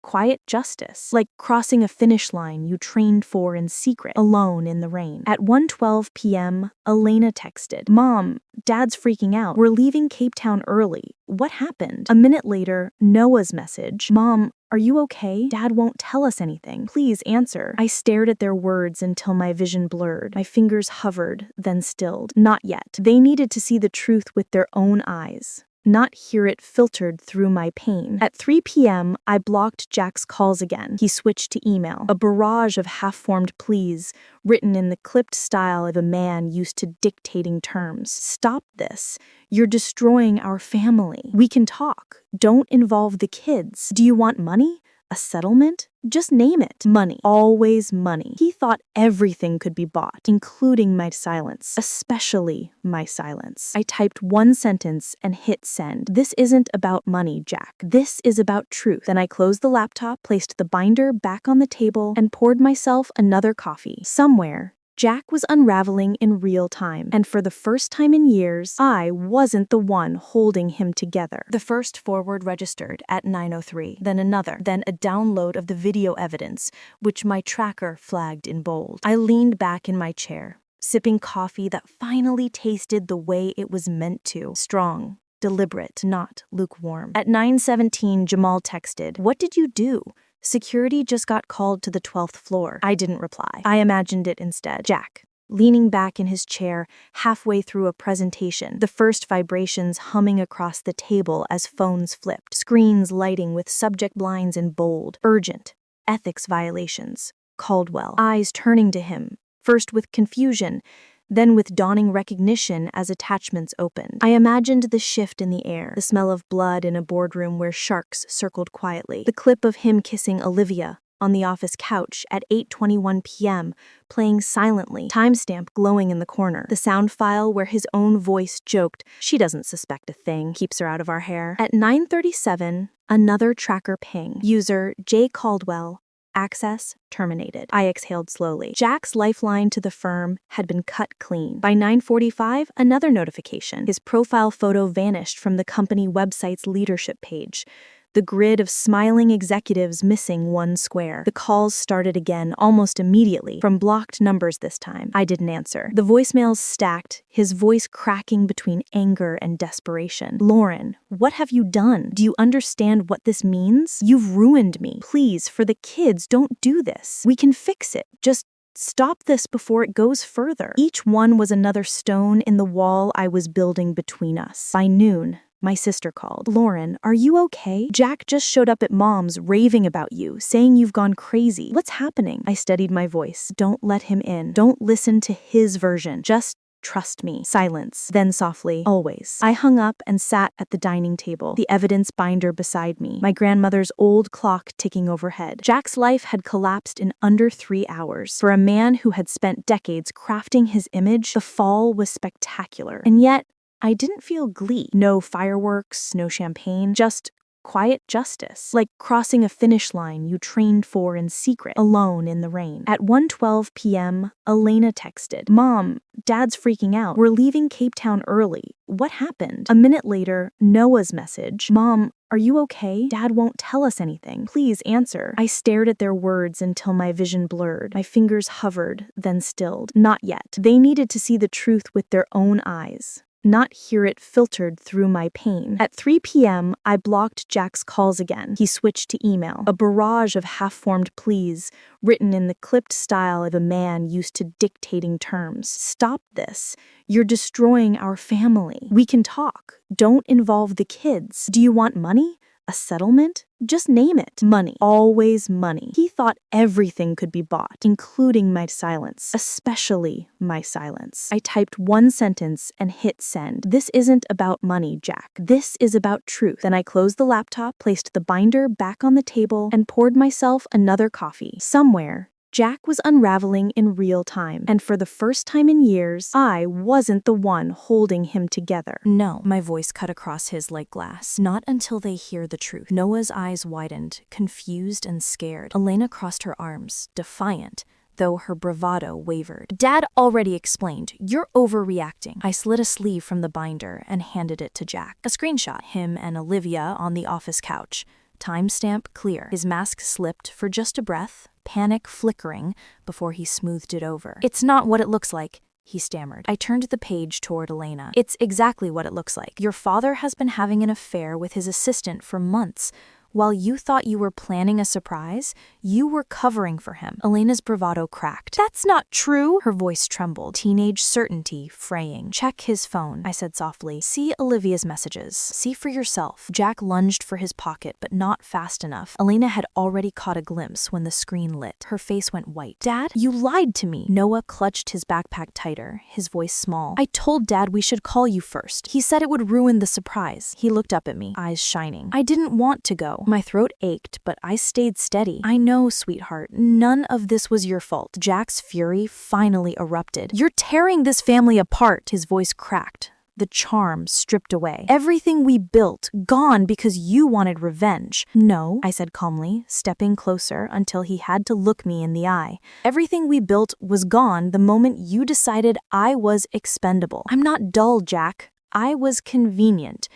quiet justice, like crossing a finish line you trained for in secret, alone in the rain. At 1:12 p.m., Elena texted, "Mom, Dad's freaking out. We're leaving Cape Town early. What happened?" A minute later, Noah's message, "Mom, are you okay? Dad won't tell us anything. Please answer." I stared at their words until my vision blurred. My fingers hovered, then stilled. Not yet. They needed to see the truth with their own eyes, not hear it filtered through my pain. At 3 p.m., I blocked Jack's calls again. He switched to email, a barrage of half-formed pleas written in the clipped style of a man used to dictating terms. "Stop this. You're destroying our family. We can talk. Don't involve the kids. Do you want money? A settlement? Just name it. Money. Always money." He thought everything could be bought, including my silence, especially my silence. I typed one sentence and hit send. "This isn't about money, Jack. This is about truth." Then I closed the laptop, placed the binder back on the table, and poured myself another coffee. Somewhere, Jack was unraveling in real time, and for the first time in years, I wasn't the one holding him together. The first forward registered at 9:03, then another, then a download of the video evidence, which my tracker flagged in bold. I leaned back in my chair, sipping coffee that finally tasted the way it was meant to. Strong, deliberate, not lukewarm. At 9:17, Jamal texted, "What did you do? Security just got called to the 12th floor." I didn't reply. I imagined it instead. Jack, leaning back in his chair, halfway through a presentation, the first vibrations humming across the table as phones flipped, screens lighting with subject lines in bold, urgent, ethics violations, Caldwell, eyes turning to him, first with confusion, then with dawning recognition as attachments opened. I imagined the shift in the air, the smell of blood in a boardroom where sharks circled quietly, the clip of him kissing Olivia on the office couch at 8:21 p.m., playing silently, timestamp glowing in the corner, the sound file where his own voice joked, "She doesn't suspect a thing, keeps her out of our hair." At 9:37, another tracker ping. User J. Caldwell. Access terminated. I exhaled slowly. Jack's lifeline to the firm had been cut clean. By 9:45, another notification. His profile photo vanished from the company website's leadership page. The grid of smiling executives missing one square. The calls started again almost immediately, from blocked numbers this time. I didn't answer. The voicemails stacked, his voice cracking between anger and desperation. "Lauren, what have you done? Do you understand what this means? You've ruined me. Please, for the kids, don't do this. We can fix it. Just stop this before it goes further." Each one was another stone in the wall I was building between us. By noon, my sister called. "Lauren, are you okay? Jack just showed up at Mom's raving about you, saying you've gone crazy. What's happening?" I steadied my voice. "Don't let him in. Don't listen to his version. Just trust me." Silence. Then softly, "Always." I hung up and sat at the dining table, the evidence binder beside me, my grandmother's old clock ticking overhead. Jack's life had collapsed in under 3 hours. For a man who had spent decades crafting his image, the fall was spectacular. And yet, I didn't feel glee. No fireworks, no champagne, just quiet justice, like crossing a finish line you trained for in secret, alone in the rain. At 1:12 p.m., Elena texted, "Mom, Dad's freaking out. We're leaving Cape Town early. What happened?" A minute later, Noah's message, "Mom, are you okay? Dad won't tell us anything. Please answer." I stared at their words until my vision blurred. My fingers hovered, then stilled. Not yet. They needed to see the truth with their own eyes, not hear it filtered through my pain. At 3 p.m., I blocked Jack's calls again. He switched to email, a barrage of half-formed pleas written in the clipped style of a man used to dictating terms. "Stop this. You're destroying our family. We can talk. Don't involve the kids. Do you want money? A settlement? Just name it. Money. Always money." He thought everything could be bought, including my silence, especially my silence. I typed one sentence and hit send. "This isn't about money, Jack. This is about truth." Then I closed the laptop, placed the binder back on the table, and poured myself another coffee. Somewhere, Jack was unraveling in real time, and for the first time in years, I wasn't the one holding him together. "No," my voice cut across his like glass. "Not until they hear the truth." Noah's eyes widened, confused and scared. Elena crossed her arms, defiant, though her bravado wavered. "Dad already explained. You're overreacting." I slid a sleeve from the binder and handed it to Jack. A screenshot, him and Olivia on the office couch, Timestamp clear. His mask slipped for just a breath, panic flickering before he smoothed it over. It's not what it looks like, he stammered. I turned the page toward Elena. It's exactly what it looks like. Your father has been having an affair with his assistant for months. While you thought you were planning a surprise, you were covering for him. Elena's bravado cracked. That's not true. Her voice trembled, teenage certainty fraying. Check his phone, I said softly. See Olivia's messages. See for yourself. Jack lunged for his pocket, but not fast enough. Elena had already caught a glimpse when the screen lit. Her face went white. Dad, you lied to me. Noah clutched his backpack tighter, his voice small. I told Dad we should call you first. He said it would ruin the surprise. He looked up at me, eyes shining. I didn't want to go. My throat ached, but I stayed steady. I know, sweetheart, none of this was your fault. Jack's fury finally erupted. You're tearing this family apart. His voice cracked, the charm stripped away. Everything we built, gone because you wanted revenge. No, I said calmly, stepping closer until he had to look me in the eye. Everything we built was gone the moment you decided I was expendable. I'm not dull, Jack. I was convenient.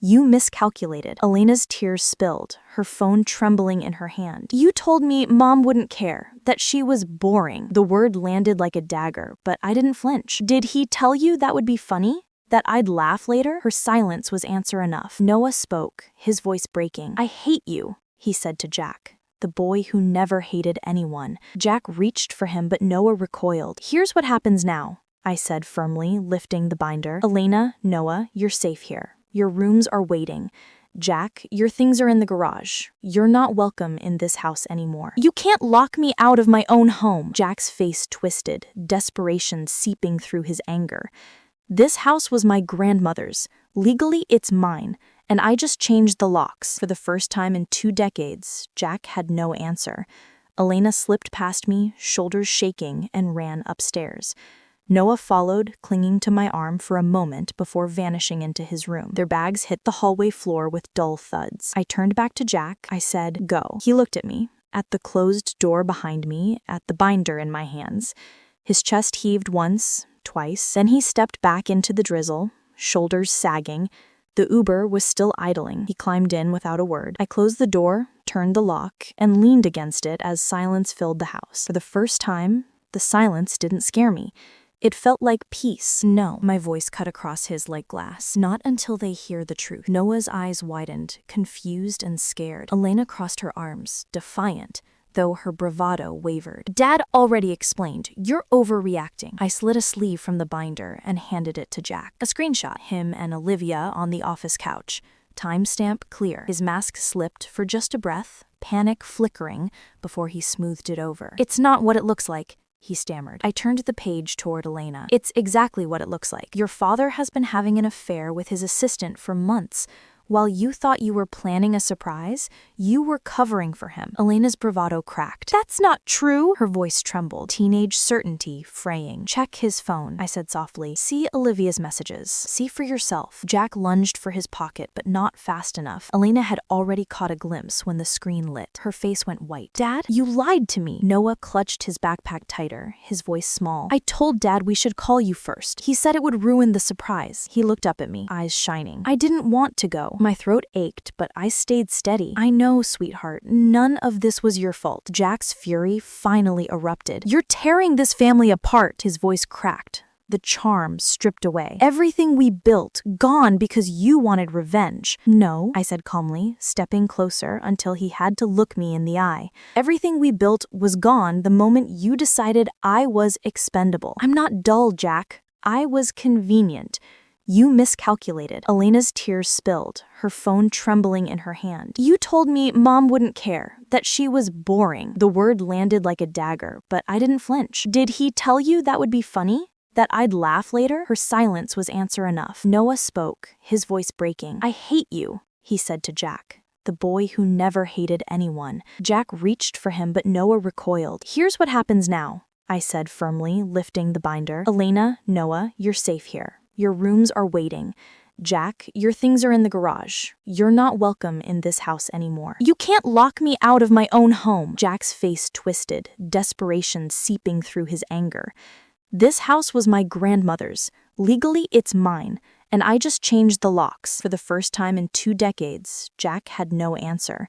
You miscalculated. Elena's tears spilled, her phone trembling in her hand. You told me Mom wouldn't care, that she was boring. The word landed like a dagger, but I didn't flinch. Did he tell you that would be funny? That I'd laugh later? Her silence was answer enough. Noah spoke, his voice breaking. I hate you, he said to Jack, the boy who never hated anyone. Jack reached for him, but Noah recoiled. Here's what happens now, I said firmly, lifting the binder. Elena, Noah, you're safe here. Your rooms are waiting. Jack, your things are in the garage. You're not welcome in this house anymore. You can't lock me out of my own home. Jack's face twisted, desperation seeping through his anger. This house was my grandmother's. Legally, it's mine, and I just changed the locks. For the first time in 2 decades, Jack had no answer. Elena slipped past me, shoulders shaking, and ran upstairs. Noah followed, clinging to my arm for a moment before vanishing into his room. Their bags hit the hallway floor with dull thuds. I turned back to Jack. I said, go. He looked at me, at the closed door behind me, at the binder in my hands. His chest heaved once, twice. Then he stepped back into the drizzle, shoulders sagging. The Uber was still idling. He climbed in without a word. I closed the door, turned the lock, and leaned against it as silence filled the house. For the first time, the silence didn't scare me. It felt like peace. No, my voice cut across his like glass. Not until they hear the truth. Noah's eyes widened, confused and scared. Elena crossed her arms, defiant, though her bravado wavered. Dad already explained. You're overreacting. I slid a sleeve from the binder and handed it to Jack. A screenshot. Him and Olivia on the office couch. Timestamp clear. His mask slipped for just a breath, panic flickering before he smoothed it over. It's not what it looks like, he stammered. I turned the page toward Elena. It's exactly what it looks like. Your father has been having an affair with his assistant for months. While you thought you were planning a surprise, you were covering for him. Elena's bravado cracked. That's not true. Her voice trembled, teenage certainty fraying. Check his phone, I said softly. See Olivia's messages. See for yourself. Jack lunged for his pocket, but not fast enough. Elena had already caught a glimpse when the screen lit. Her face went white. Dad, you lied to me. Noah clutched his backpack tighter, his voice small. I told Dad we should call you first. He said it would ruin the surprise. He looked up at me, eyes shining. I didn't want to go. My throat ached, but I stayed steady. I know, sweetheart, none of this was your fault. Jack's fury finally erupted. You're tearing this family apart. His voice cracked, the charm stripped away. Everything we built, gone because you wanted revenge. No, I said calmly, stepping closer until he had to look me in the eye. Everything we built was gone the moment you decided I was expendable. I'm not dull, Jack. I was convenient. You miscalculated. Elena's tears spilled, her phone trembling in her hand. You told me Mom wouldn't care, that she was boring. The word landed like a dagger, but I didn't flinch. Did he tell you that would be funny? That I'd laugh later? Her silence was answer enough. Noah spoke, his voice breaking. I hate you, he said to Jack, the boy who never hated anyone. Jack reached for him, but Noah recoiled. Here's what happens now, I said firmly, lifting the binder. Elena, Noah, you're safe here. Your rooms are waiting. Jack, your things are in the garage. You're not welcome in this house anymore. You can't lock me out of my own home. Jack's face twisted, desperation seeping through his anger. This house was my grandmother's. Legally, it's mine, and I just changed the locks. For the first time in 2 decades, Jack had no answer.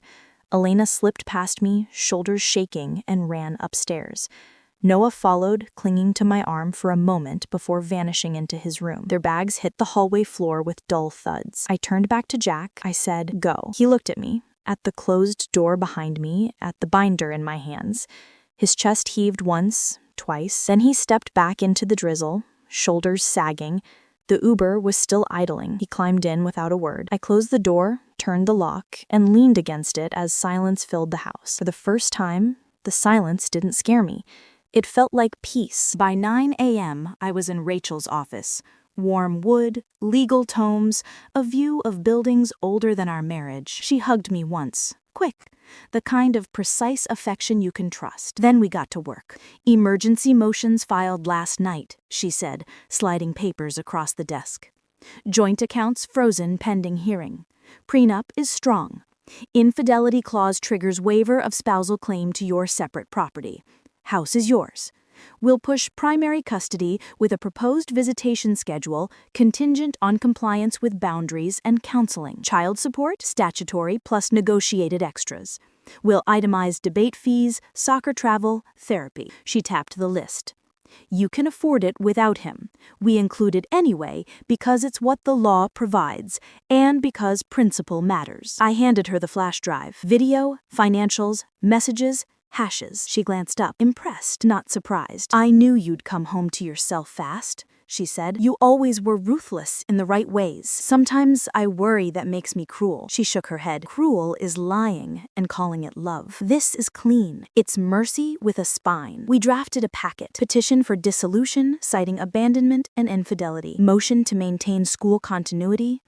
Elena slipped past me, shoulders shaking, and ran upstairs. Noah followed, clinging to my arm for a moment before vanishing into his room. Their bags hit the hallway floor with dull thuds. I turned back to Jack. I said, "Go." He looked at me, at the closed door behind me, at the binder in my hands. His chest heaved once, twice. Then he stepped back into the drizzle, shoulders sagging. The Uber was still idling. He climbed in without a word. I closed the door, turned the lock, and leaned against it as silence filled the house. For the first time, the silence didn't scare me. It felt like peace. By 9 a.m., I was in Rachel's office. Warm wood, legal tomes, a view of buildings older than our marriage. She hugged me once. Quick. The kind of precise affection you can trust. Then we got to work. "Emergency motions filed last night," she said, sliding papers across the desk. "Joint accounts frozen pending hearing. Prenup is strong. Infidelity clause triggers waiver of spousal claim to your separate property. House is yours. We'll push primary custody with a proposed visitation schedule contingent on compliance with boundaries and counseling. Child support, statutory plus negotiated extras. We'll itemize debate fees, soccer travel, therapy." She tapped the list. "You can afford it without him. We include it anyway because it's what the law provides and because principle matters." I handed her the flash drive. Video, financials, messages, hashes. She glanced up, impressed, not surprised. "I knew you'd come home to yourself fast," she said. "You always were ruthless in the right ways. Sometimes I worry that makes me cruel." She shook her head. "Cruel is lying and calling it love. This is clean. It's mercy with a spine." We drafted a packet. Petition for dissolution, citing abandonment and infidelity. Motion to maintain school continuity.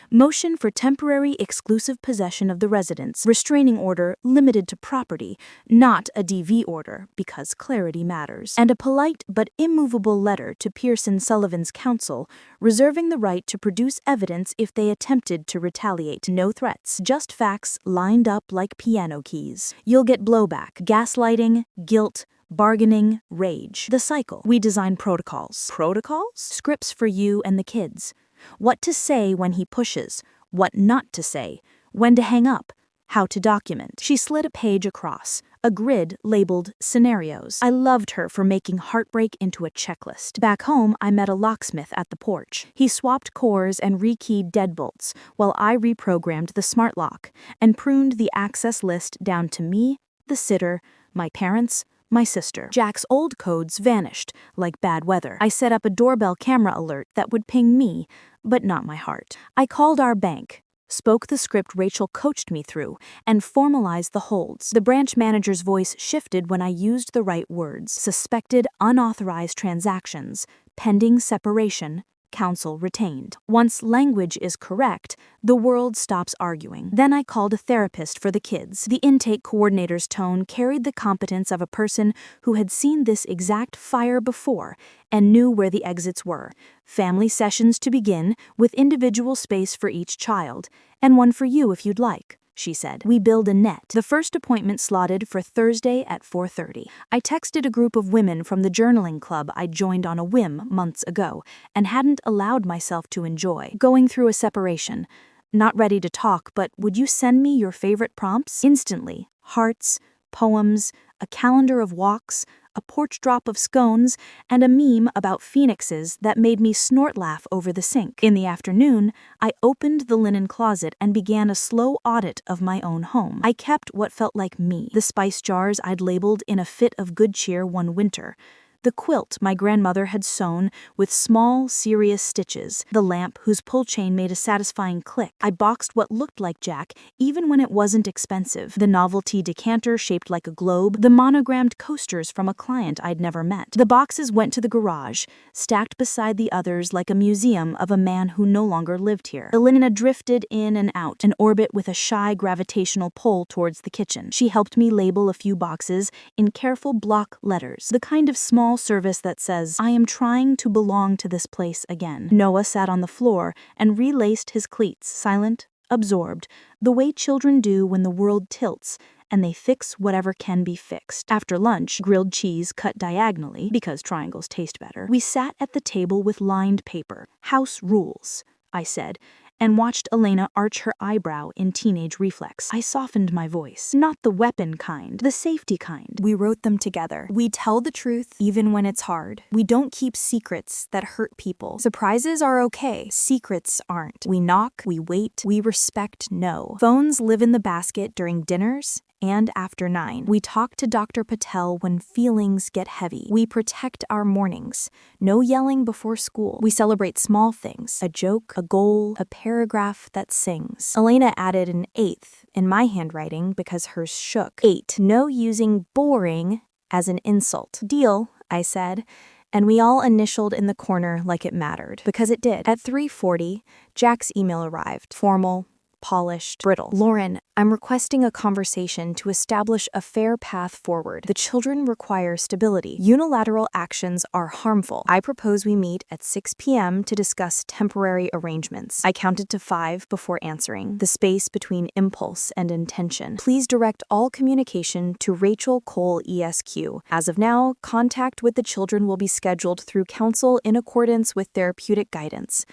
Motion for temporary exclusive possession of the residence. Restraining order limited to property, not a DV order, because clarity matters. And a polite but immovable letter to Pearson Sullivan's counsel, reserving the right to produce evidence if they attempted to retaliate. No threats, just facts lined up like piano keys. You'll get blowback, gaslighting, guilt, bargaining, rage. The cycle. We design protocols. Protocols? Scripts for you and the kids. What to say when he pushes, what not to say, when to hang up, how to document. She slid a page across, a grid labeled scenarios. I loved her for making heartbreak into a checklist. Back home, I met a locksmith at the porch. He swapped cores and rekeyed deadbolts, while I reprogrammed the smart lock and pruned the access list down to me, the sitter, my parents, my sister. Jack's old codes vanished, like bad weather. I set up a doorbell camera alert that would ping me, but not my heart. I called our bank, spoke the script Rachel coached me through, and formalized the holds. The branch manager's voice shifted when I used the right words. Suspected unauthorized transactions, pending separation, counsel retained. Once language is correct, the world stops arguing. Then I called a therapist for the kids. The intake coordinator's tone carried the competence of a person who had seen this exact fire before and knew where the exits were. Family sessions to begin, with individual space for each child, and one for you if you'd like, she said. We build a net. The first appointment slotted for Thursday at 4:30. I texted a group of women from the journaling club I joined on a whim months ago and hadn't allowed myself to enjoy. Going through a separation. Not ready to talk, but would you send me your favorite prompts? Instantly. Hearts, poems, a calendar of walks, a porch drop of scones, and a meme about phoenixes that made me snort laugh over the sink. In the afternoon, I opened the linen closet and began a slow audit of my own home. I kept what felt like me, the spice jars I'd labeled in a fit of good cheer one winter, the quilt my grandmother had sewn with small, serious stitches, the lamp whose pull chain made a satisfying click. I boxed what looked like Jack, even when it wasn't expensive, the novelty decanter shaped like a globe, the monogrammed coasters from a client I'd never met. The boxes went to the garage, stacked beside the others like a museum of a man who no longer lived here. Elena drifted in and out, an orbit with a shy gravitational pull towards the kitchen. She helped me label a few boxes in careful block letters, the kind of small service that says, I am trying to belong to this place again. Noah sat on the floor and relaced his cleats, silent, absorbed, the way children do when the world tilts, and they fix whatever can be fixed. After lunch, grilled cheese cut diagonally, because triangles taste better, we sat at the table with lined paper. House rules. I said, and watched Elena arch her eyebrow in teenage reflex. I softened my voice. Not the weapon kind, the safety kind. We wrote them together. We tell the truth even when it's hard. We don't keep secrets that hurt people. Surprises are okay. Secrets aren't. We knock, we wait, we respect no. Phones live in the basket during dinners and after 9. We talk to Dr. Patel when feelings get heavy. We protect our mornings. No yelling before school. We celebrate small things. A joke, a goal, a paragraph that sings. Elena added an 8th in my handwriting because hers shook. 8. No using boring as an insult. Deal, I said. And we all initialed in the corner like it mattered. Because it did. At 3:40, Jack's email arrived. Formal, polished, brittle. Lauren, I'm requesting a conversation to establish a fair path forward. The children require stability. Unilateral actions are harmful. I propose we meet at 6 p.m. to discuss temporary arrangements. I counted to 5 before answering. The space between impulse and intention. Please direct all communication to Rachel Cole ESQ. As of now, contact with the children will be scheduled through counsel in accordance with therapeutic guidance.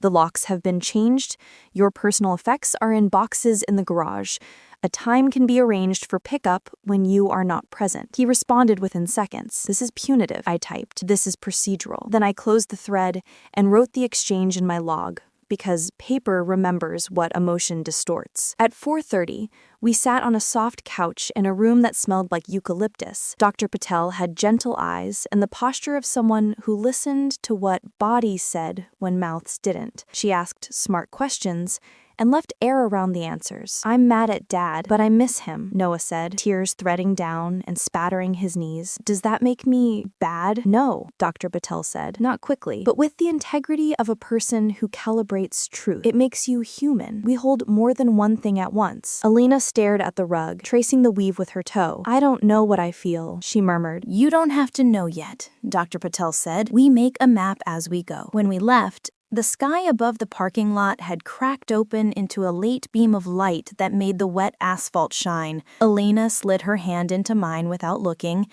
The locks have been changed. Your personal effects are in boxes in the garage. A time can be arranged for pickup when you are not present. He responded within seconds. This is punitive, I typed. This is procedural. Then I closed the thread and wrote the exchange in my log, because paper remembers what emotion distorts. At 4:30, we sat on a soft couch in a room that smelled like eucalyptus. Dr. Patel had gentle eyes and the posture of someone who listened to what bodies said when mouths didn't. She asked smart questions and left air around the answers. I'm mad at Dad, but I miss him, Noah said, tears threading down and spattering his knees. Does that make me bad? No, Dr. Patel said, not quickly, but with the integrity of a person who calibrates truth. It makes you human. We hold more than one thing at once. Alina stared at the rug, tracing the weave with her toe. I don't know what I feel, she murmured. You don't have to know yet, Dr. Patel said. We make a map as we go. When we left, the sky above the parking lot had cracked open into a late beam of light that made the wet asphalt shine. Elena slid her hand into mine without looking.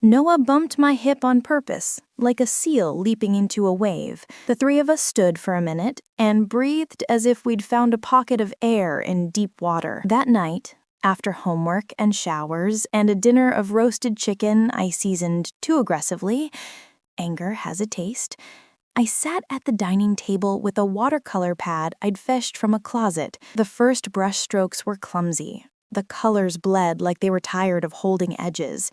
Noah bumped my hip on purpose, like a seal leaping into a wave. The three of us stood for a minute and breathed as if we'd found a pocket of air in deep water. That night, after homework and showers and a dinner of roasted chicken I seasoned too aggressively, anger has a taste, I sat at the dining table with a watercolor pad I'd fetched from a closet. The first brush strokes were clumsy. The colors bled like they were tired of holding edges.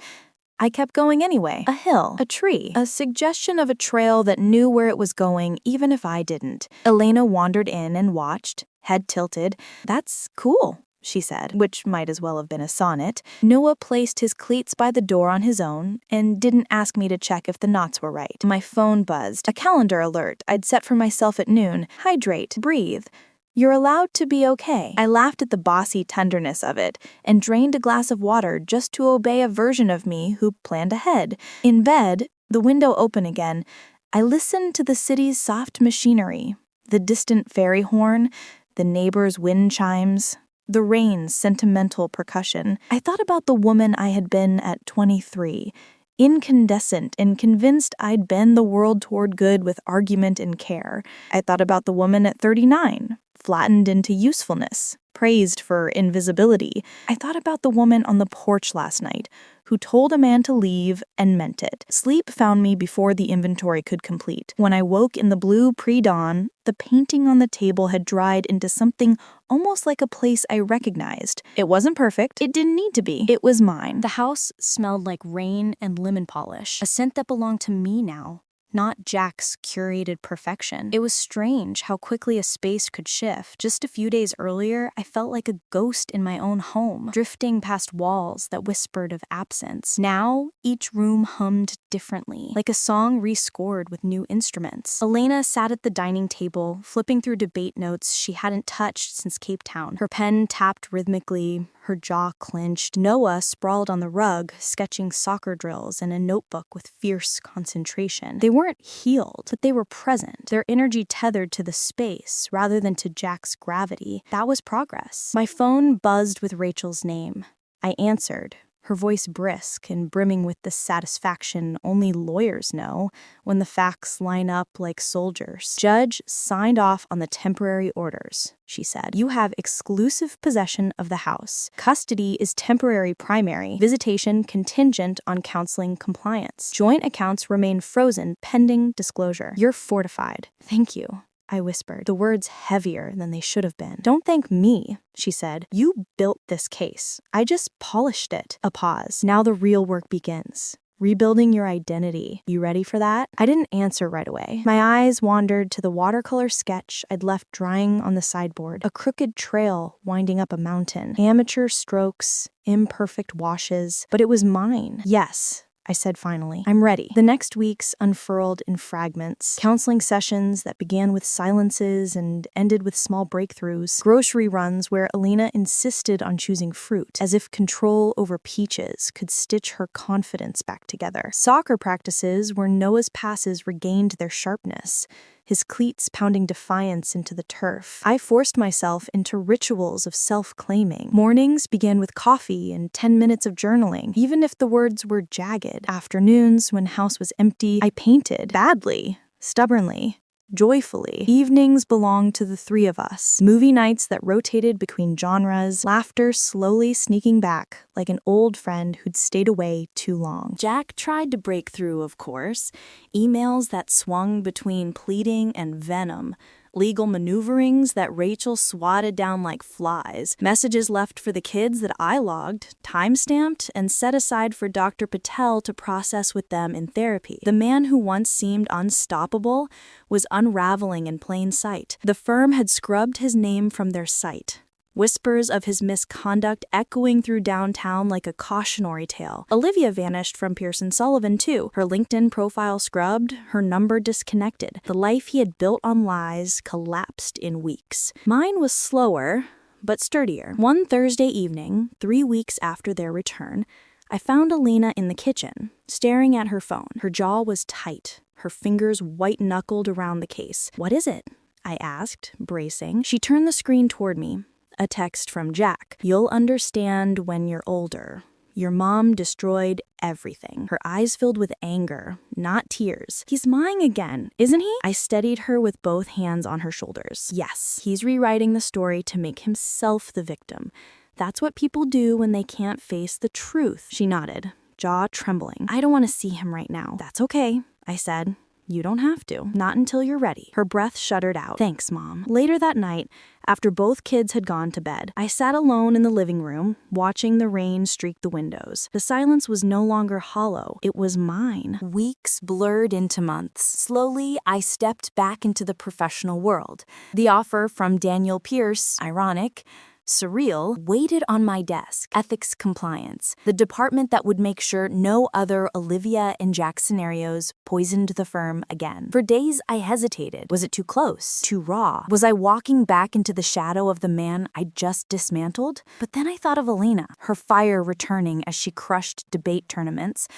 I kept going anyway. A hill, a tree, a suggestion of a trail that knew where it was going even if I didn't. Elena wandered in and watched, head tilted. That's cool, she said, which might as well have been a sonnet. Noah placed his cleats by the door on his own and didn't ask me to check if the knots were right. My phone buzzed. A calendar alert I'd set for myself at noon. Hydrate, breathe. You're allowed to be okay. I laughed at the bossy tenderness of it and drained a glass of water just to obey a version of me who planned ahead. In bed, the window open again, I listened to the city's soft machinery, the distant ferry horn, the neighbor's wind chimes, the rain's sentimental percussion. I thought about the woman I had been at 23, incandescent and convinced I'd bend the world toward good with argument and care. I thought about the woman at 39, flattened into usefulness, praised for invisibility. I thought about the woman on the porch last night who told a man to leave and meant it. Sleep found me before the inventory could complete. When I woke in the blue pre-dawn, the painting on the table had dried into something almost like a place I recognized. It wasn't perfect. It didn't need to be. It was mine. The house smelled like rain and lemon polish, a scent that belonged to me now, not Jack's curated perfection. It was strange how quickly a space could shift. Just a few days earlier, I felt like a ghost in my own home, drifting past walls that whispered of absence. Now, each room hummed differently, like a song rescored with new instruments. Elena sat at the dining table, flipping through debate notes she hadn't touched since Cape Town. Her pen tapped rhythmically, her jaw clenched. Noah sprawled on the rug, sketching soccer drills in a notebook with fierce concentration. They weren't healed, but they were present, their energy tethered to the space rather than to Jack's gravity. That was progress. My phone buzzed with Rachel's name. I answered, her voice brisk and brimming with the satisfaction only lawyers know when the facts line up like soldiers. "Judge signed off on the temporary orders," she said. "You have exclusive possession of the house. Custody is temporary primary. Visitation contingent on counseling compliance. Joint accounts remain frozen pending disclosure. You're fortified." "Thank you," I whispered, the words heavier than they should have been. "Don't thank me," she said. "You built this case. I just polished it." A pause. "Now the real work begins. Rebuilding your identity. You ready for that?" I didn't answer right away. My eyes wandered to the watercolor sketch I'd left drying on the sideboard. A crooked trail winding up a mountain. Amateur strokes, imperfect washes, but it was mine. "Yes," I said finally. "I'm ready." The next weeks unfurled in fragments. Counseling sessions that began with silences and ended with small breakthroughs. Grocery runs where Alina insisted on choosing fruit, as if control over peaches could stitch her confidence back together. Soccer practices where Noah's passes regained their sharpness, his cleats pounding defiance into the turf. I forced myself into rituals of self-claiming. Mornings began with coffee and 10 minutes of journaling, even if the words were jagged. Afternoons, when house was empty, I painted, badly, stubbornly, joyfully. Evenings belonged to the three of us. Movie nights that rotated between genres, laughter slowly sneaking back like an old friend who'd stayed away too long. Jack tried to break through, of course. Emails that swung between pleading and venom. Legal maneuverings that Rachel swatted down like flies. Messages left for the kids that I logged, time-stamped, and set aside for Dr. Patel to process with them in therapy. The man who once seemed unstoppable was unraveling in plain sight. The firm had scrubbed his name from their site. Whispers of his misconduct echoing through downtown like a cautionary tale. Olivia vanished from Pearson Sullivan, too. Her LinkedIn profile scrubbed, her number disconnected. The life he had built on lies collapsed in weeks. Mine was slower, but sturdier. One Thursday evening, 3 weeks after their return, I found Alina in the kitchen, staring at her phone. Her jaw was tight, her fingers white-knuckled around the case. "What is it?" I asked, bracing. She turned the screen toward me. A text from Jack. "You'll understand when you're older. Your mom destroyed everything." Her eyes filled with anger, not tears. "He's mine again, isn't he?" I steadied her with both hands on her shoulders. "Yes, he's rewriting the story to make himself the victim. That's what people do when they can't face the truth." She nodded, jaw trembling. "I don't want to see him right now." "That's okay," I said. "You don't have to. Not until you're ready." Her breath shuddered out. "Thanks, Mom." Later that night, after both kids had gone to bed, I sat alone in the living room, watching the rain streak the windows. The silence was no longer hollow. It was mine. Weeks blurred into months. Slowly, I stepped back into the professional world. The offer from Daniel Pierce, ironic, surreal, waited on my desk. Ethics compliance, the department that would make sure no other Olivia and Jack scenarios poisoned the firm again. For days, I hesitated. Was it too close? Too raw? Was I walking back into the shadow of the man I'd just dismantled? But then I thought of Alina, her fire returning as she crushed debate tournaments.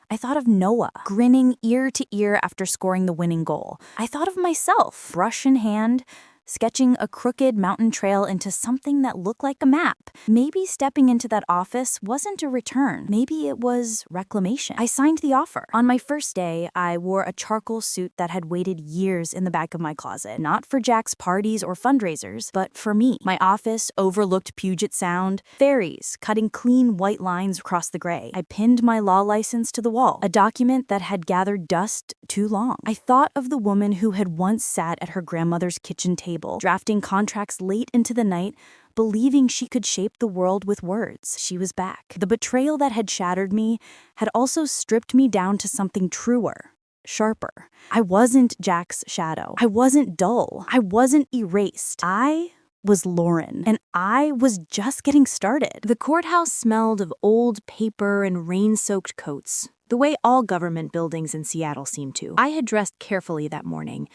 I thought of Noah, grinning ear to ear after scoring the winning goal. I thought of myself, brush in hand, sketching a crooked mountain trail into something that looked like a map. Maybe stepping into that office wasn't a return. Maybe it was reclamation. I signed the offer. On my first day, I wore a charcoal suit that had waited years in the back of my closet. Not for Jack's parties or fundraisers, but for me. My office overlooked Puget Sound, ferries cutting clean white lines across the gray. I pinned my law license to the wall, a document that had gathered dust too long. I thought of the woman who had once sat at her grandmother's kitchen table, drafting contracts late into the night, believing she could shape the world with words. She was back. The betrayal that had shattered me had also stripped me down to something truer, sharper. I wasn't Jack's shadow. I wasn't dull. I wasn't erased. I was Lauren, and I was just getting started. The courthouse smelled of old paper and rain-soaked coats, the way all government buildings in Seattle seem to. I had dressed carefully that morning.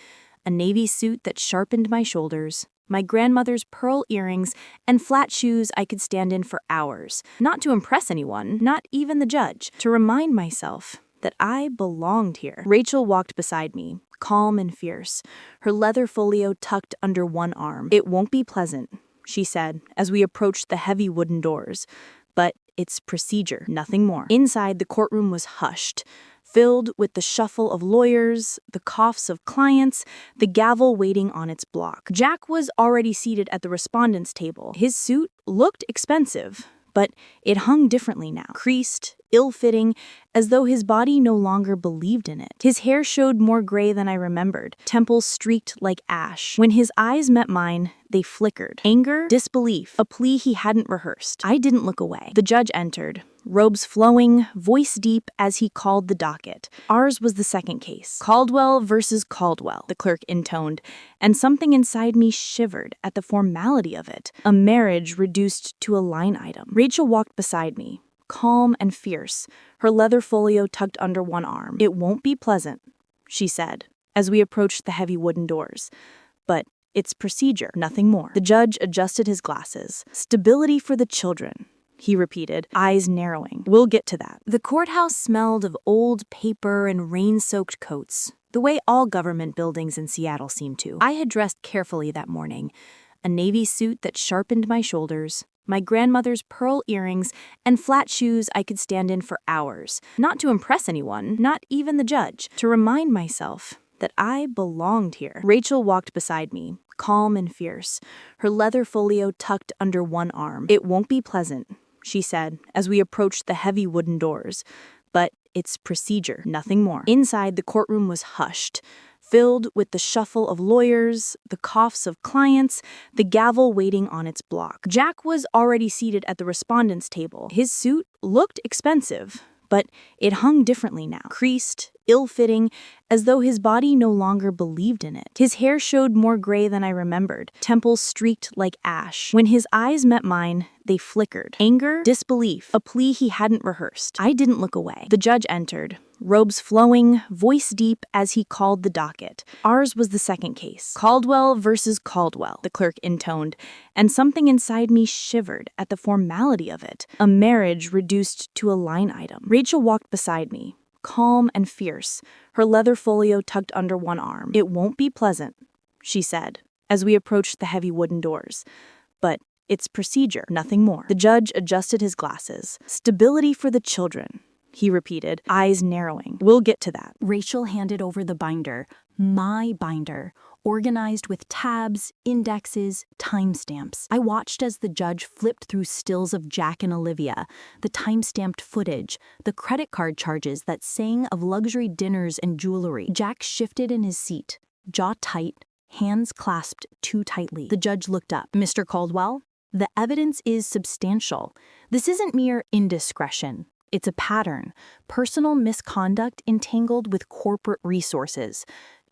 A navy suit that sharpened my shoulders, my grandmother's pearl earrings, and flat shoes I could stand in for hours. Not to impress anyone, not even the judge. To remind myself that I belonged here. Rachel walked beside me, calm and fierce, her leather folio tucked under one arm. "It won't be pleasant," she said, as we approached the heavy wooden doors. "But it's procedure, nothing more. Inside, the courtroom was hushed, filled with the shuffle of lawyers, the coughs of clients, the gavel waiting on its block. Jack was already seated at the respondent's table. His suit looked expensive, but it hung differently now, creased, ill-fitting, as though his body no longer believed in it. His hair showed more gray than I remembered, temples streaked like ash. When his eyes met mine, they flickered. Anger, disbelief, a plea he hadn't rehearsed. I didn't look away. The judge entered, robes flowing, voice deep as he called the docket. Ours was the second case. Caldwell versus Caldwell, the clerk intoned, and something inside me shivered at the formality of it. A marriage reduced to a line item. Rachel walked beside me, calm and fierce, her leather folio tucked under one arm. "It won't be pleasant," she said, as we approached the heavy wooden doors. "But it's procedure, nothing more." The judge adjusted his glasses. "Stability for the children," he repeated, eyes narrowing. "We'll get to that." The courthouse smelled of old paper and rain-soaked coats, the way all government buildings in Seattle seem to. I had dressed carefully that morning, a navy suit that sharpened my shoulders, my grandmother's pearl earrings, and flat shoes I could stand in for hours. Not to impress anyone, not even the judge, to remind myself that I belonged here. Rachel walked beside me, calm and fierce, her leather folio tucked under one arm. "It won't be pleasant," she said, as we approached the heavy wooden doors. "But it's procedure, nothing more." Inside, the courtroom was hushed, filled with the shuffle of lawyers, the coughs of clients, the gavel waiting on its block. Jack was already seated at the respondent's table. His suit looked expensive, but it hung differently now, creased, ill-fitting, as though his body no longer believed in it. His hair showed more gray than I remembered, temples streaked like ash. When his eyes met mine, they flickered. Anger, disbelief, a plea he hadn't rehearsed. I didn't look away. The judge entered, robes flowing, voice deep as he called the docket. Ours was the second case. Caldwell versus Caldwell, the clerk intoned, and something inside me shivered at the formality of it. A marriage reduced to a line item. Rachel walked beside me, calm and fierce, her leather folio tucked under one arm. "It won't be pleasant," she said, as we approached the heavy wooden doors. "But it's procedure, nothing more." The judge adjusted his glasses. "Stability for the children," he repeated, eyes narrowing. "We'll get to that." Rachel handed over the binder, my binder, organized with tabs, indexes, timestamps. I watched as the judge flipped through stills of Jack and Olivia, the time-stamped footage, the credit card charges that sang of luxury dinners and jewelry. Jack shifted in his seat, jaw tight, hands clasped too tightly. The judge looked up. "Mr. Caldwell, the evidence is substantial. This isn't mere indiscretion. It's a pattern, personal misconduct entangled with corporate resources.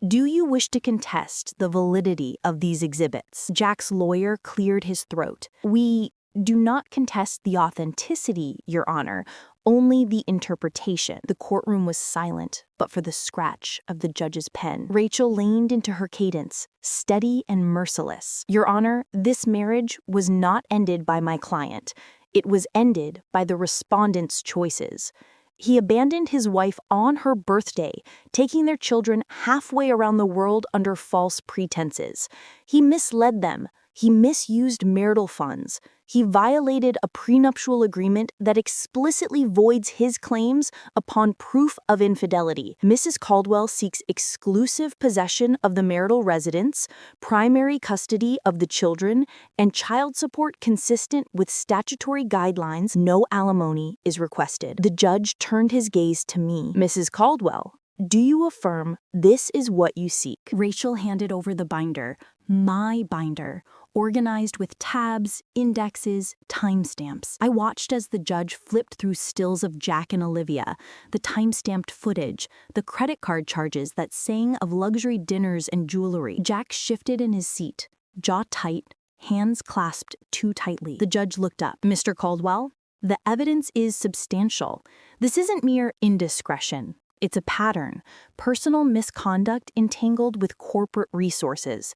Do you wish to contest the validity of these exhibits?" Jack's lawyer cleared his throat. "We do not contest the authenticity, Your Honor, only the interpretation." The courtroom was silent, but for the scratch of the judge's pen. Rachel leaned into her cadence, steady and merciless. "Your Honor, this marriage was not ended by my client. It was ended by the respondent's choices. He abandoned his wife on her birthday, taking their children halfway around the world under false pretenses. He misled them. He misused marital funds. He violated a prenuptial agreement that explicitly voids his claims upon proof of infidelity. Mrs. Caldwell seeks exclusive possession of the marital residence, primary custody of the children, and child support consistent with statutory guidelines. No alimony is requested." The judge turned his gaze to me. "Mrs. Caldwell, do you affirm this is what you seek?" Rachel handed over the binder, my binder, organized with tabs, indexes, timestamps. I watched as the judge flipped through stills of Jack and Olivia, the time-stamped footage, the credit card charges that sang of luxury dinners and jewelry. Jack shifted in his seat, jaw tight, hands clasped too tightly. The judge looked up. "Mr. Caldwell, the evidence is substantial. This isn't mere indiscretion. It's a pattern, personal misconduct entangled with corporate resources.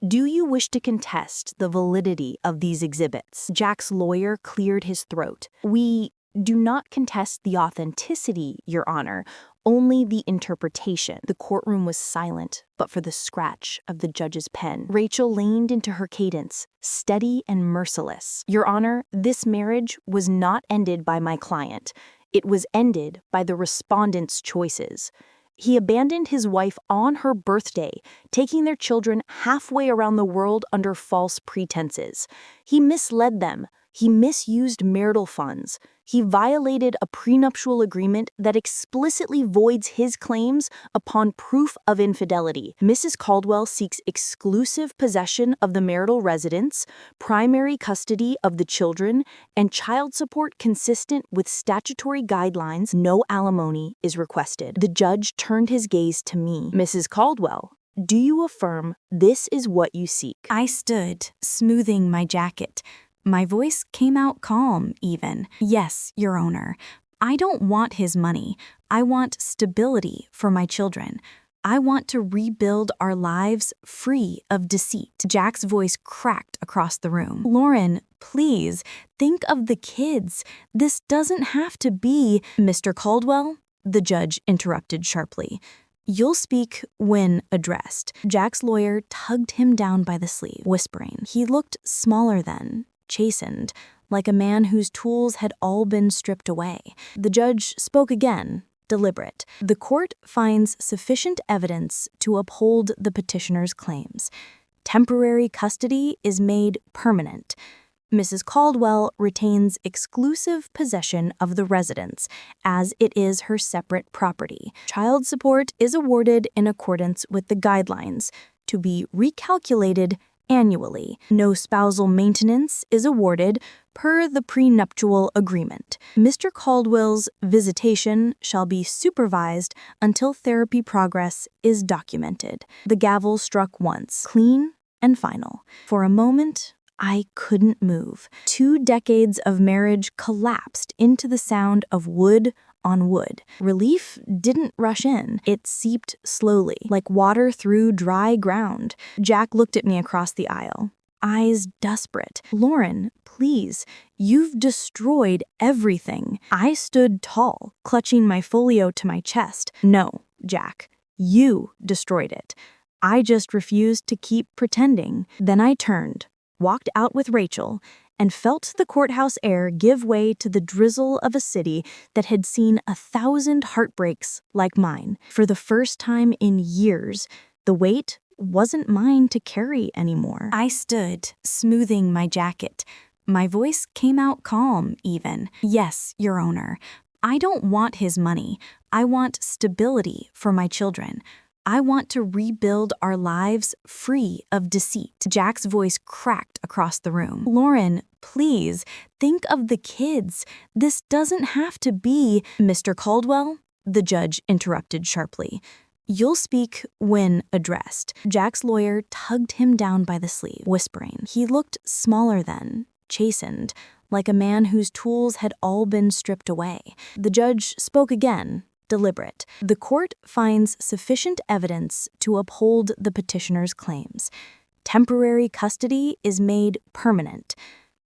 Do you wish to contest the validity of these exhibits?" Jack's lawyer cleared his throat. "We do not contest the authenticity, Your Honor, only the interpretation. The courtroom was silent, but for the scratch of the judge's pen. Rachel leaned into her cadence, steady and merciless. Your Honor, this marriage was not ended by my client. It was ended by the respondent's choices. He abandoned his wife on her birthday, taking their children halfway around the world under false pretenses. He misled them. He misused marital funds. He violated a prenuptial agreement that explicitly voids his claims upon proof of infidelity. Mrs. Caldwell seeks exclusive possession of the marital residence, primary custody of the children, and child support consistent with statutory guidelines. No alimony is requested. The judge turned his gaze to me. Mrs. Caldwell, do you affirm this is what you seek? I stood, smoothing my jacket. My voice came out calm, even. Yes, Your Honor. I don't want his money. I want stability for my children. I want to rebuild our lives free of deceit. Jack's voice cracked across the room. Lauren, please, think of the kids. This doesn't have to be— Mr. Caldwell, the judge interrupted sharply. You'll speak when addressed. Jack's lawyer tugged him down by the sleeve, whispering. He looked smaller then, chastened, like a man whose tools had all been stripped away. The judge spoke again, deliberate. The court finds sufficient evidence to uphold the petitioner's claims. Temporary custody is made permanent. Mrs. Caldwell retains exclusive possession of the residence, as it is her separate property. Child support is awarded in accordance with the guidelines, to be recalculated annually. No spousal maintenance is awarded per the prenuptial agreement. Mr. Caldwell's visitation shall be supervised until therapy progress is documented. The gavel struck once, clean and final. For a moment, I couldn't move. 2 decades of marriage collapsed into the sound of wood on wood. Relief didn't rush in. It seeped slowly, like water through dry ground. Jack looked at me across the aisle, eyes desperate. Lauren, please, you've destroyed everything. I stood tall, clutching my folio to my chest. No, Jack, you destroyed it. I just refused to keep pretending. Then I turned, walked out with Rachel, and felt the courthouse air give way to the drizzle of a city that had seen 1,000 heartbreaks like mine. For the first time in years, the weight wasn't mine to carry anymore. I stood, smoothing my jacket. My voice came out calm, even. Yes, Your Honor. I don't want his money. I want stability for my children. I want to rebuild our lives free of deceit. Jack's voice cracked across the room. Lauren, please, think of the kids. This doesn't have to be— Mr. Caldwell, the judge interrupted sharply. You'll speak when addressed. Jack's lawyer tugged him down by the sleeve, whispering. He looked smaller then, chastened, like a man whose tools had all been stripped away. The judge spoke again, deliberate. The court finds sufficient evidence to uphold the petitioner's claims. Temporary custody is made permanent.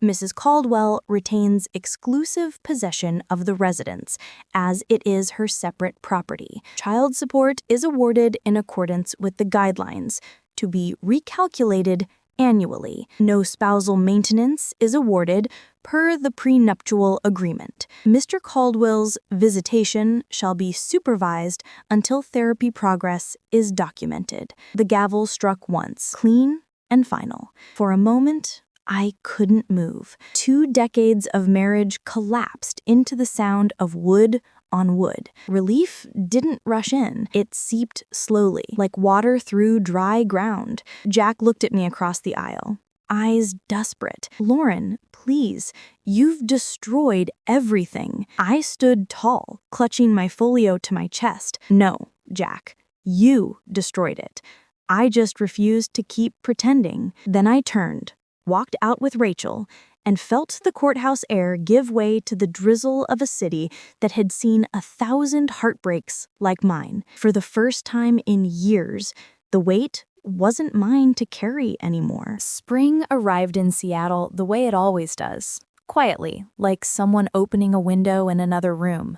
Mrs. Caldwell retains exclusive possession of the residence, as it is her separate property. Child support is awarded in accordance with the guidelines, to be recalculated annually. No spousal maintenance is awarded per the prenuptial agreement. Mr. Caldwell's visitation shall be supervised until therapy progress is documented. The gavel struck once, clean and final. For a moment, I couldn't move. 2 decades of marriage collapsed into the sound of wood on wood. Relief didn't rush in. It seeped slowly, like water through dry ground. Jack looked at me across the aisle, eyes desperate. Lauren, please, you've destroyed everything. I stood tall, clutching my folio to my chest. No, Jack, you destroyed it. I just refused to keep pretending. Then I turned, walked out with Rachel, and felt the courthouse air give way to the drizzle of a city that had seen 1,000 heartbreaks like mine. For the first time in years, the weight wasn't mine to carry anymore. Spring arrived in Seattle the way it always does, quietly, like someone opening a window in another room.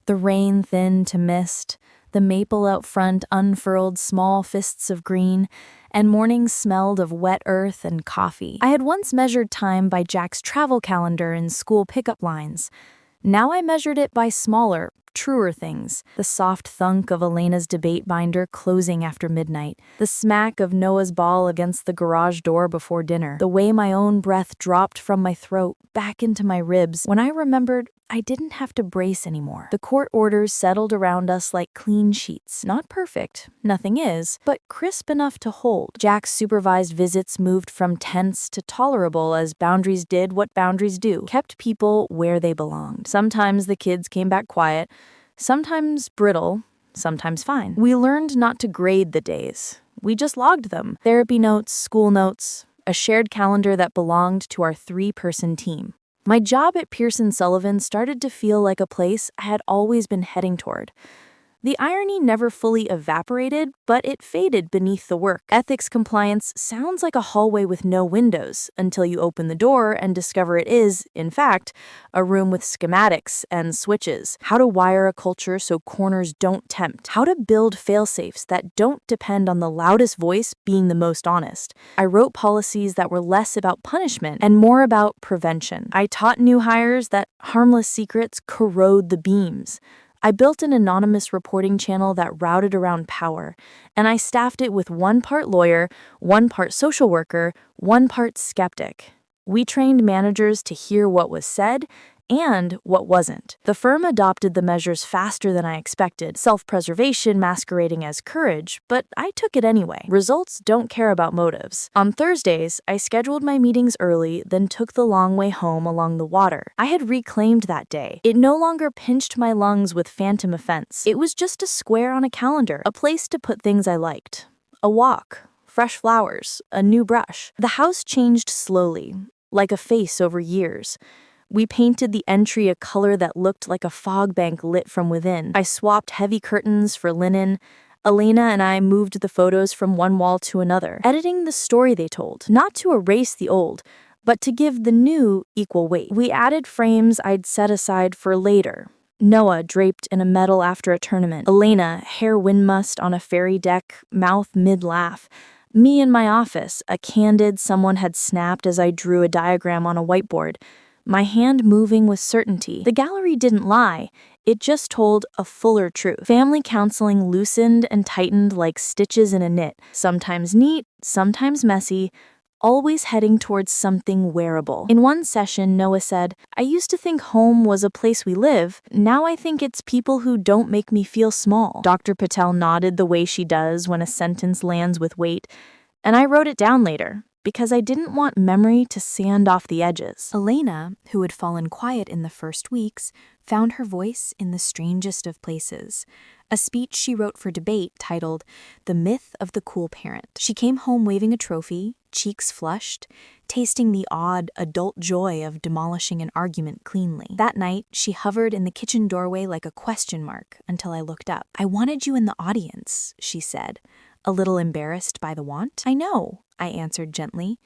The rain thinned to mist, the maple out front unfurled small fists of green, and mornings smelled of wet earth and coffee. I had once measured time by Jack's travel calendar and school pickup lines. Now I measured it by smaller, truer things. The soft thunk of Elena's debate binder closing after midnight. The smack of Noah's ball against the garage door before dinner. The way my own breath dropped from my throat back into my ribs when I remembered I didn't have to brace anymore. The court orders settled around us like clean sheets. Not perfect, nothing is, but crisp enough to hold. Jack's supervised visits moved from tense to tolerable as boundaries did what boundaries do. Kept people where they belonged. Sometimes the kids came back quiet, sometimes brittle, sometimes fine. We learned not to grade the days. We just logged them. Therapy notes, school notes, a shared calendar that belonged to our 3-person team. My job at Pearson Sullivan started to feel like a place I had always been heading toward. The irony never fully evaporated, but it faded beneath the work. Ethics compliance sounds like a hallway with no windows until you open the door and discover it is, in fact, a room with schematics and switches. How to wire a culture so corners don't tempt. How to build fail-safes that don't depend on the loudest voice being the most honest. I wrote policies that were less about punishment and more about prevention. I taught new hires that harmless secrets corrode the beams. I built an anonymous reporting channel that routed around power, and I staffed it with 1 part lawyer, 1 part social worker, 1 part skeptic. We trained managers to hear what was said and what wasn't. The firm adopted the measures faster than I expected, self-preservation masquerading as courage, but I took it anyway. Results don't care about motives. On Thursdays, I scheduled my meetings early, then took the long way home along the water. I had reclaimed that day. It no longer pinched my lungs with phantom offense. It was just a square on a calendar, a place to put things I liked. A walk, fresh flowers, a new brush. The house changed slowly, like a face over years. We painted the entry a color that looked like a fog bank lit from within. I swapped heavy curtains for linen. Elena and I moved the photos from one wall to another, editing the story they told, not to erase the old, but to give the new equal weight. We added frames I'd set aside for later. Noah draped in a medal after a tournament. Elena, hair wind must on a ferry deck, mouth mid-laugh. Me in my office, a candid someone had snapped as I drew a diagram on a whiteboard. My hand moving with certainty. The gallery didn't lie. It just told a fuller truth. Family counseling loosened and tightened like stitches in a knit, sometimes neat, sometimes messy, always heading towards something wearable. In one session, Noah said, "I used to think home was a place we live. Now I think it's people who don't make me feel small." Dr. Patel nodded the way she does when a sentence lands with weight, and I wrote it down later, because I didn't want memory to sand off the edges. Elena, who had fallen quiet in the first weeks, found her voice in the strangest of places. A speech she wrote for debate titled, "The Myth of the Cool Parent." She came home waving a trophy, cheeks flushed, tasting the odd adult joy of demolishing an argument cleanly. That night, she hovered in the kitchen doorway like a question mark until I looked up. "I wanted you in the audience," she said, a little embarrassed by the want. "I know," I answered gently,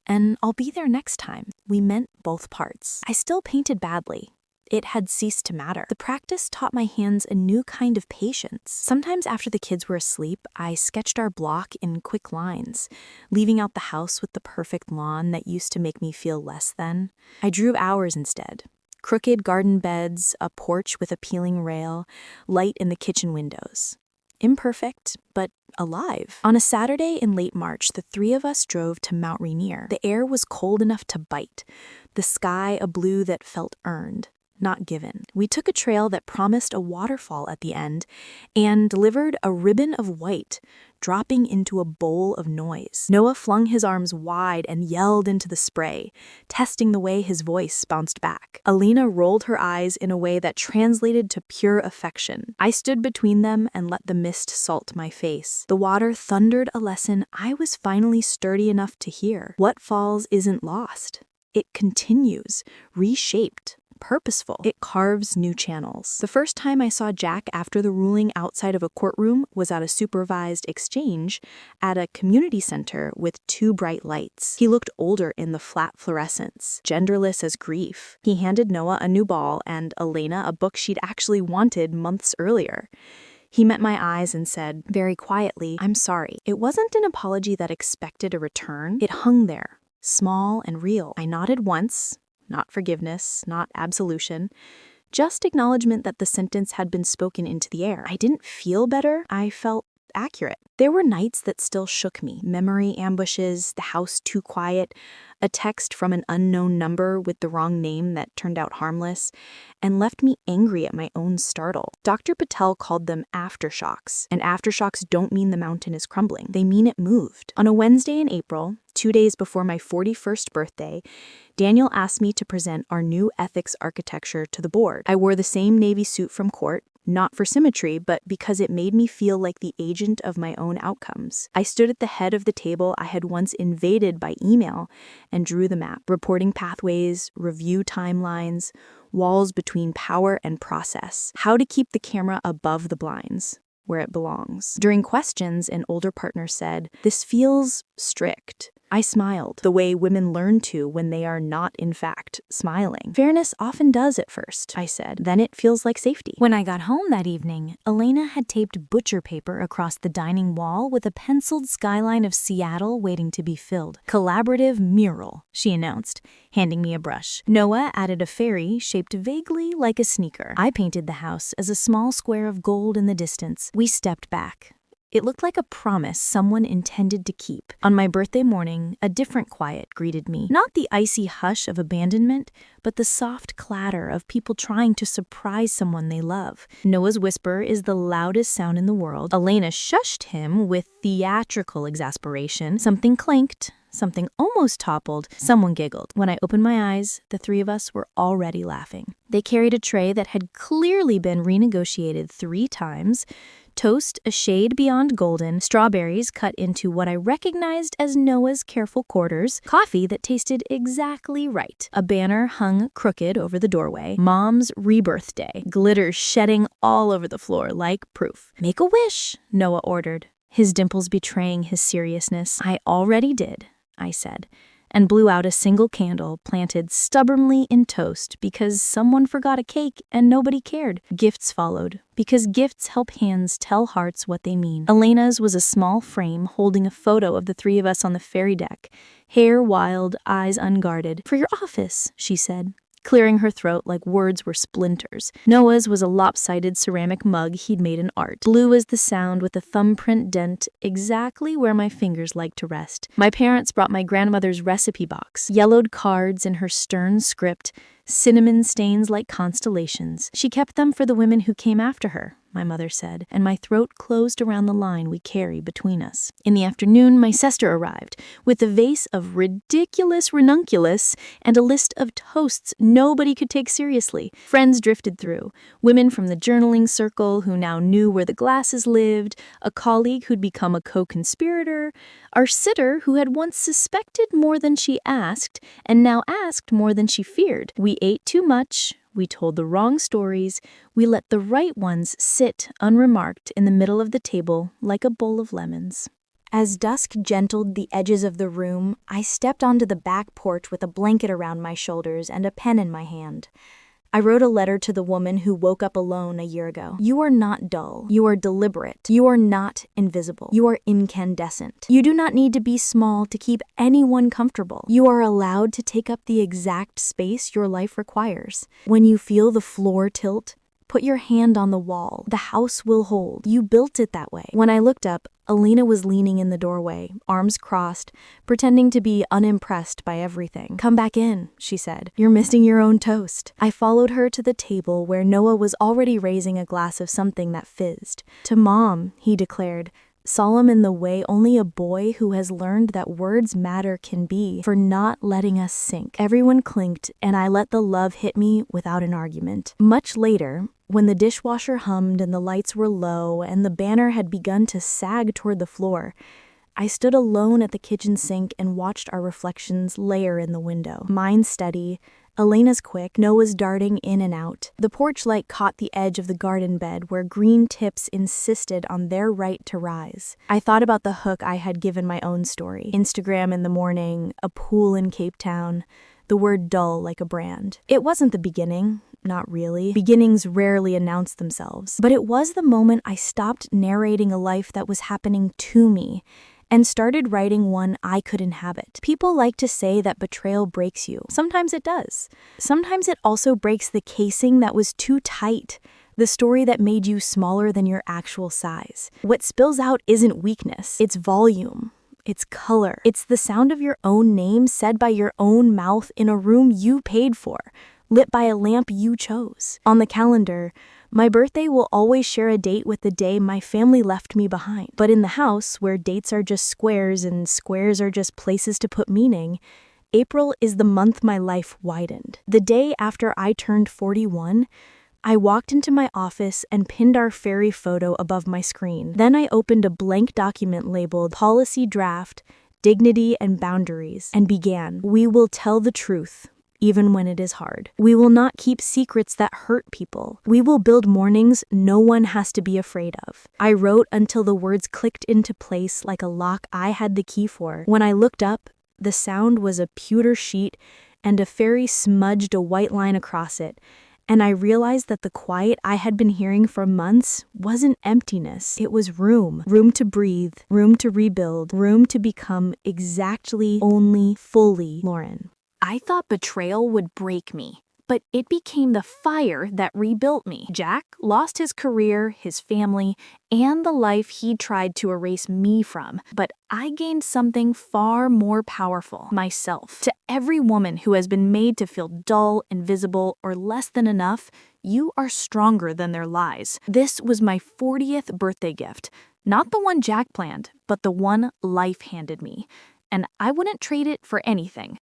"and I'll be there next time." We meant both parts. I still painted badly. It had ceased to matter. The practice taught my hands a new kind of patience. Sometimes after the kids were asleep, I sketched our block in quick lines, leaving out the house with the perfect lawn that used to make me feel less than. I drew hours instead. Crooked garden beds, a porch with a peeling rail, light in the kitchen windows. Imperfect, but alive. On a Saturday in late March, the 3 of us drove to Mount Rainier. The air was cold enough to bite, the sky a blue that felt earned, not given. We took a trail that promised a waterfall at the end and delivered a ribbon of white, dropping into a bowl of noise. Noah flung his arms wide and yelled into the spray, testing the way his voice bounced back. Elena rolled her eyes in a way that translated to pure affection. I stood between them and let the mist salt my face. The water thundered a lesson I was finally sturdy enough to hear. What falls isn't lost. It continues, reshaped, purposeful. It carves new channels. The first time I saw Jack after the ruling outside of a courtroom was at a supervised exchange at a community center with 2 bright lights. He looked older in the flat fluorescence, genderless as grief. He handed Noah a new ball and Elena a book she'd actually wanted months earlier. He met my eyes and said, very quietly, "I'm sorry." It wasn't an apology that expected a return. It hung there, small and real. I nodded once. Not forgiveness, not absolution, just acknowledgement that the sentence had been spoken into the air. I didn't feel better, I felt accurate. There were nights that still shook me. Memory ambushes, the house too quiet, a text from an unknown number with the wrong name that turned out harmless, and left me angry at my own startle. Dr. Patel called them aftershocks, and aftershocks don't mean the mountain is crumbling. They mean it moved. On a Wednesday in April, 2 days before my 41st birthday, Daniel asked me to present our new ethics architecture to the board. I wore the same navy suit from court, not for symmetry, but because it made me feel like the agent of my own outcomes. I stood at the head of the table I had once invaded by email and drew the map, reporting pathways, review timelines, walls between power and process, how to keep the camera above the blinds, where it belongs. During questions, an older partner said, "This feels strict." I smiled, the way women learn to when they are not, in fact, smiling. "Fairness often does at first," I said. "Then it feels like safety." When I got home that evening, Elena had taped butcher paper across the dining wall with a penciled skyline of Seattle waiting to be filled. "Collaborative mural," she announced, handing me a brush. Noah added a fairy shaped vaguely like a sneaker. I painted the house as a small square of gold in the distance. We stepped back. It looked like a promise someone intended to keep. On my birthday morning, a different quiet greeted me. Not the icy hush of abandonment, but the soft clatter of people trying to surprise someone they love. Noah's whisper is the loudest sound in the world. Elena shushed him with theatrical exasperation. Something clanked. Something almost toppled. Someone giggled. When I opened my eyes, the 3 of us were already laughing. They carried a tray that had clearly been renegotiated 3 times. Toast a shade beyond golden, strawberries cut into what I recognized as Noah's careful quarters, coffee that tasted exactly right. A banner hung crooked over the doorway, Mom's rebirth day, glitter shedding all over the floor like proof. "Make a wish," Noah ordered, his dimples betraying his seriousness. "I already did," I said, and blew out a single candle planted stubbornly in toast because someone forgot a cake and nobody cared. Gifts followed, because gifts help hands tell hearts what they mean. Elena's was a small frame holding a photo of the 3 of us on the ferry deck, hair wild, eyes unguarded. "For your office," she said, clearing her throat like words were splinters. Noah's was a lopsided ceramic mug he'd made in art, blue as the sound with a thumbprint dent exactly where my fingers like to rest. My parents brought my grandmother's recipe box, yellowed cards in her stern script, cinnamon stains like constellations. She kept them for the women who came after her, my mother said, and my throat closed around the line we carry between us. In the afternoon, my sister arrived, with a vase of ridiculous ranunculus and a list of toasts nobody could take seriously. Friends drifted through, women from the journaling circle who now knew where the glasses lived, a colleague who'd become a co-conspirator, our sitter who had once suspected more than she asked, and now asked more than she feared. We ate too much. We told the wrong stories. We let the right ones sit unremarked in the middle of the table like a bowl of lemons. As dusk gentled the edges of the room, I stepped onto the back porch with a blanket around my shoulders and a pen in my hand. I wrote a letter to the woman who woke up alone a year ago. "You are not dull. You are deliberate. You are not invisible. You are incandescent. You do not need to be small to keep anyone comfortable. You are allowed to take up the exact space your life requires. When you feel the floor tilt, put your hand on the wall. The house will hold. You built it that way." When I looked up, Elena was leaning in the doorway, arms crossed, pretending to be unimpressed by everything. "Come back in," she said. "You're missing your own toast." I followed her to the table where Noah was already raising a glass of something that fizzed. "To Mom," he declared, solemn in the way only a boy who has learned that words matter can be, for not letting us sink. Everyone clinked, and I let the love hit me without an argument. Much later, when the dishwasher hummed and the lights were low and the banner had begun to sag toward the floor, I stood alone at the kitchen sink and watched our reflections layer in the window. Mine steady, Elena's quick, Noah's darting in and out. The porch light caught the edge of the garden bed where green tips insisted on their right to rise. I thought about the hook I had given my own story. Instagram in the morning, a pool in Cape Town, the word dull like a brand. It wasn't the beginning. Not really. Beginnings rarely announce themselves. But it was the moment I stopped narrating a life that was happening to me and started writing one I could inhabit. People like to say that betrayal breaks you. Sometimes it does. Sometimes it also breaks the casing that was too tight, the story that made you smaller than your actual size. What spills out isn't weakness, it's volume. It's color. It's the sound of your own name said by your own mouth in a room you paid for, lit by a lamp you chose. On the calendar, my birthday will always share a date with the day my family left me behind. But in the house, where dates are just squares and squares are just places to put meaning, April is the month my life widened. The day after I turned 41, I walked into my office and pinned our fairy photo above my screen. Then I opened a blank document labeled Policy Draft, Dignity and Boundaries, and began. We will tell the truth, even when it is hard. We will not keep secrets that hurt people. We will build mornings no one has to be afraid of. I wrote until the words clicked into place like a lock I had the key for. When I looked up, the sound was a pewter sheet and a fairy smudged a white line across it. And I realized that the quiet I had been hearing for months wasn't emptiness. It was room. Room to breathe, room to rebuild, room to become exactly, only, fully Lauren. I thought betrayal would break me, but it became the fire that rebuilt me. Jack lost his career, his family, and the life he'd tried to erase me from. But I gained something far more powerful, myself. To every woman who has been made to feel dull, invisible, or less than enough, you are stronger than their lies. This was my 40th birthday gift. Not the one Jack planned, but the one life handed me. And I wouldn't trade it for anything.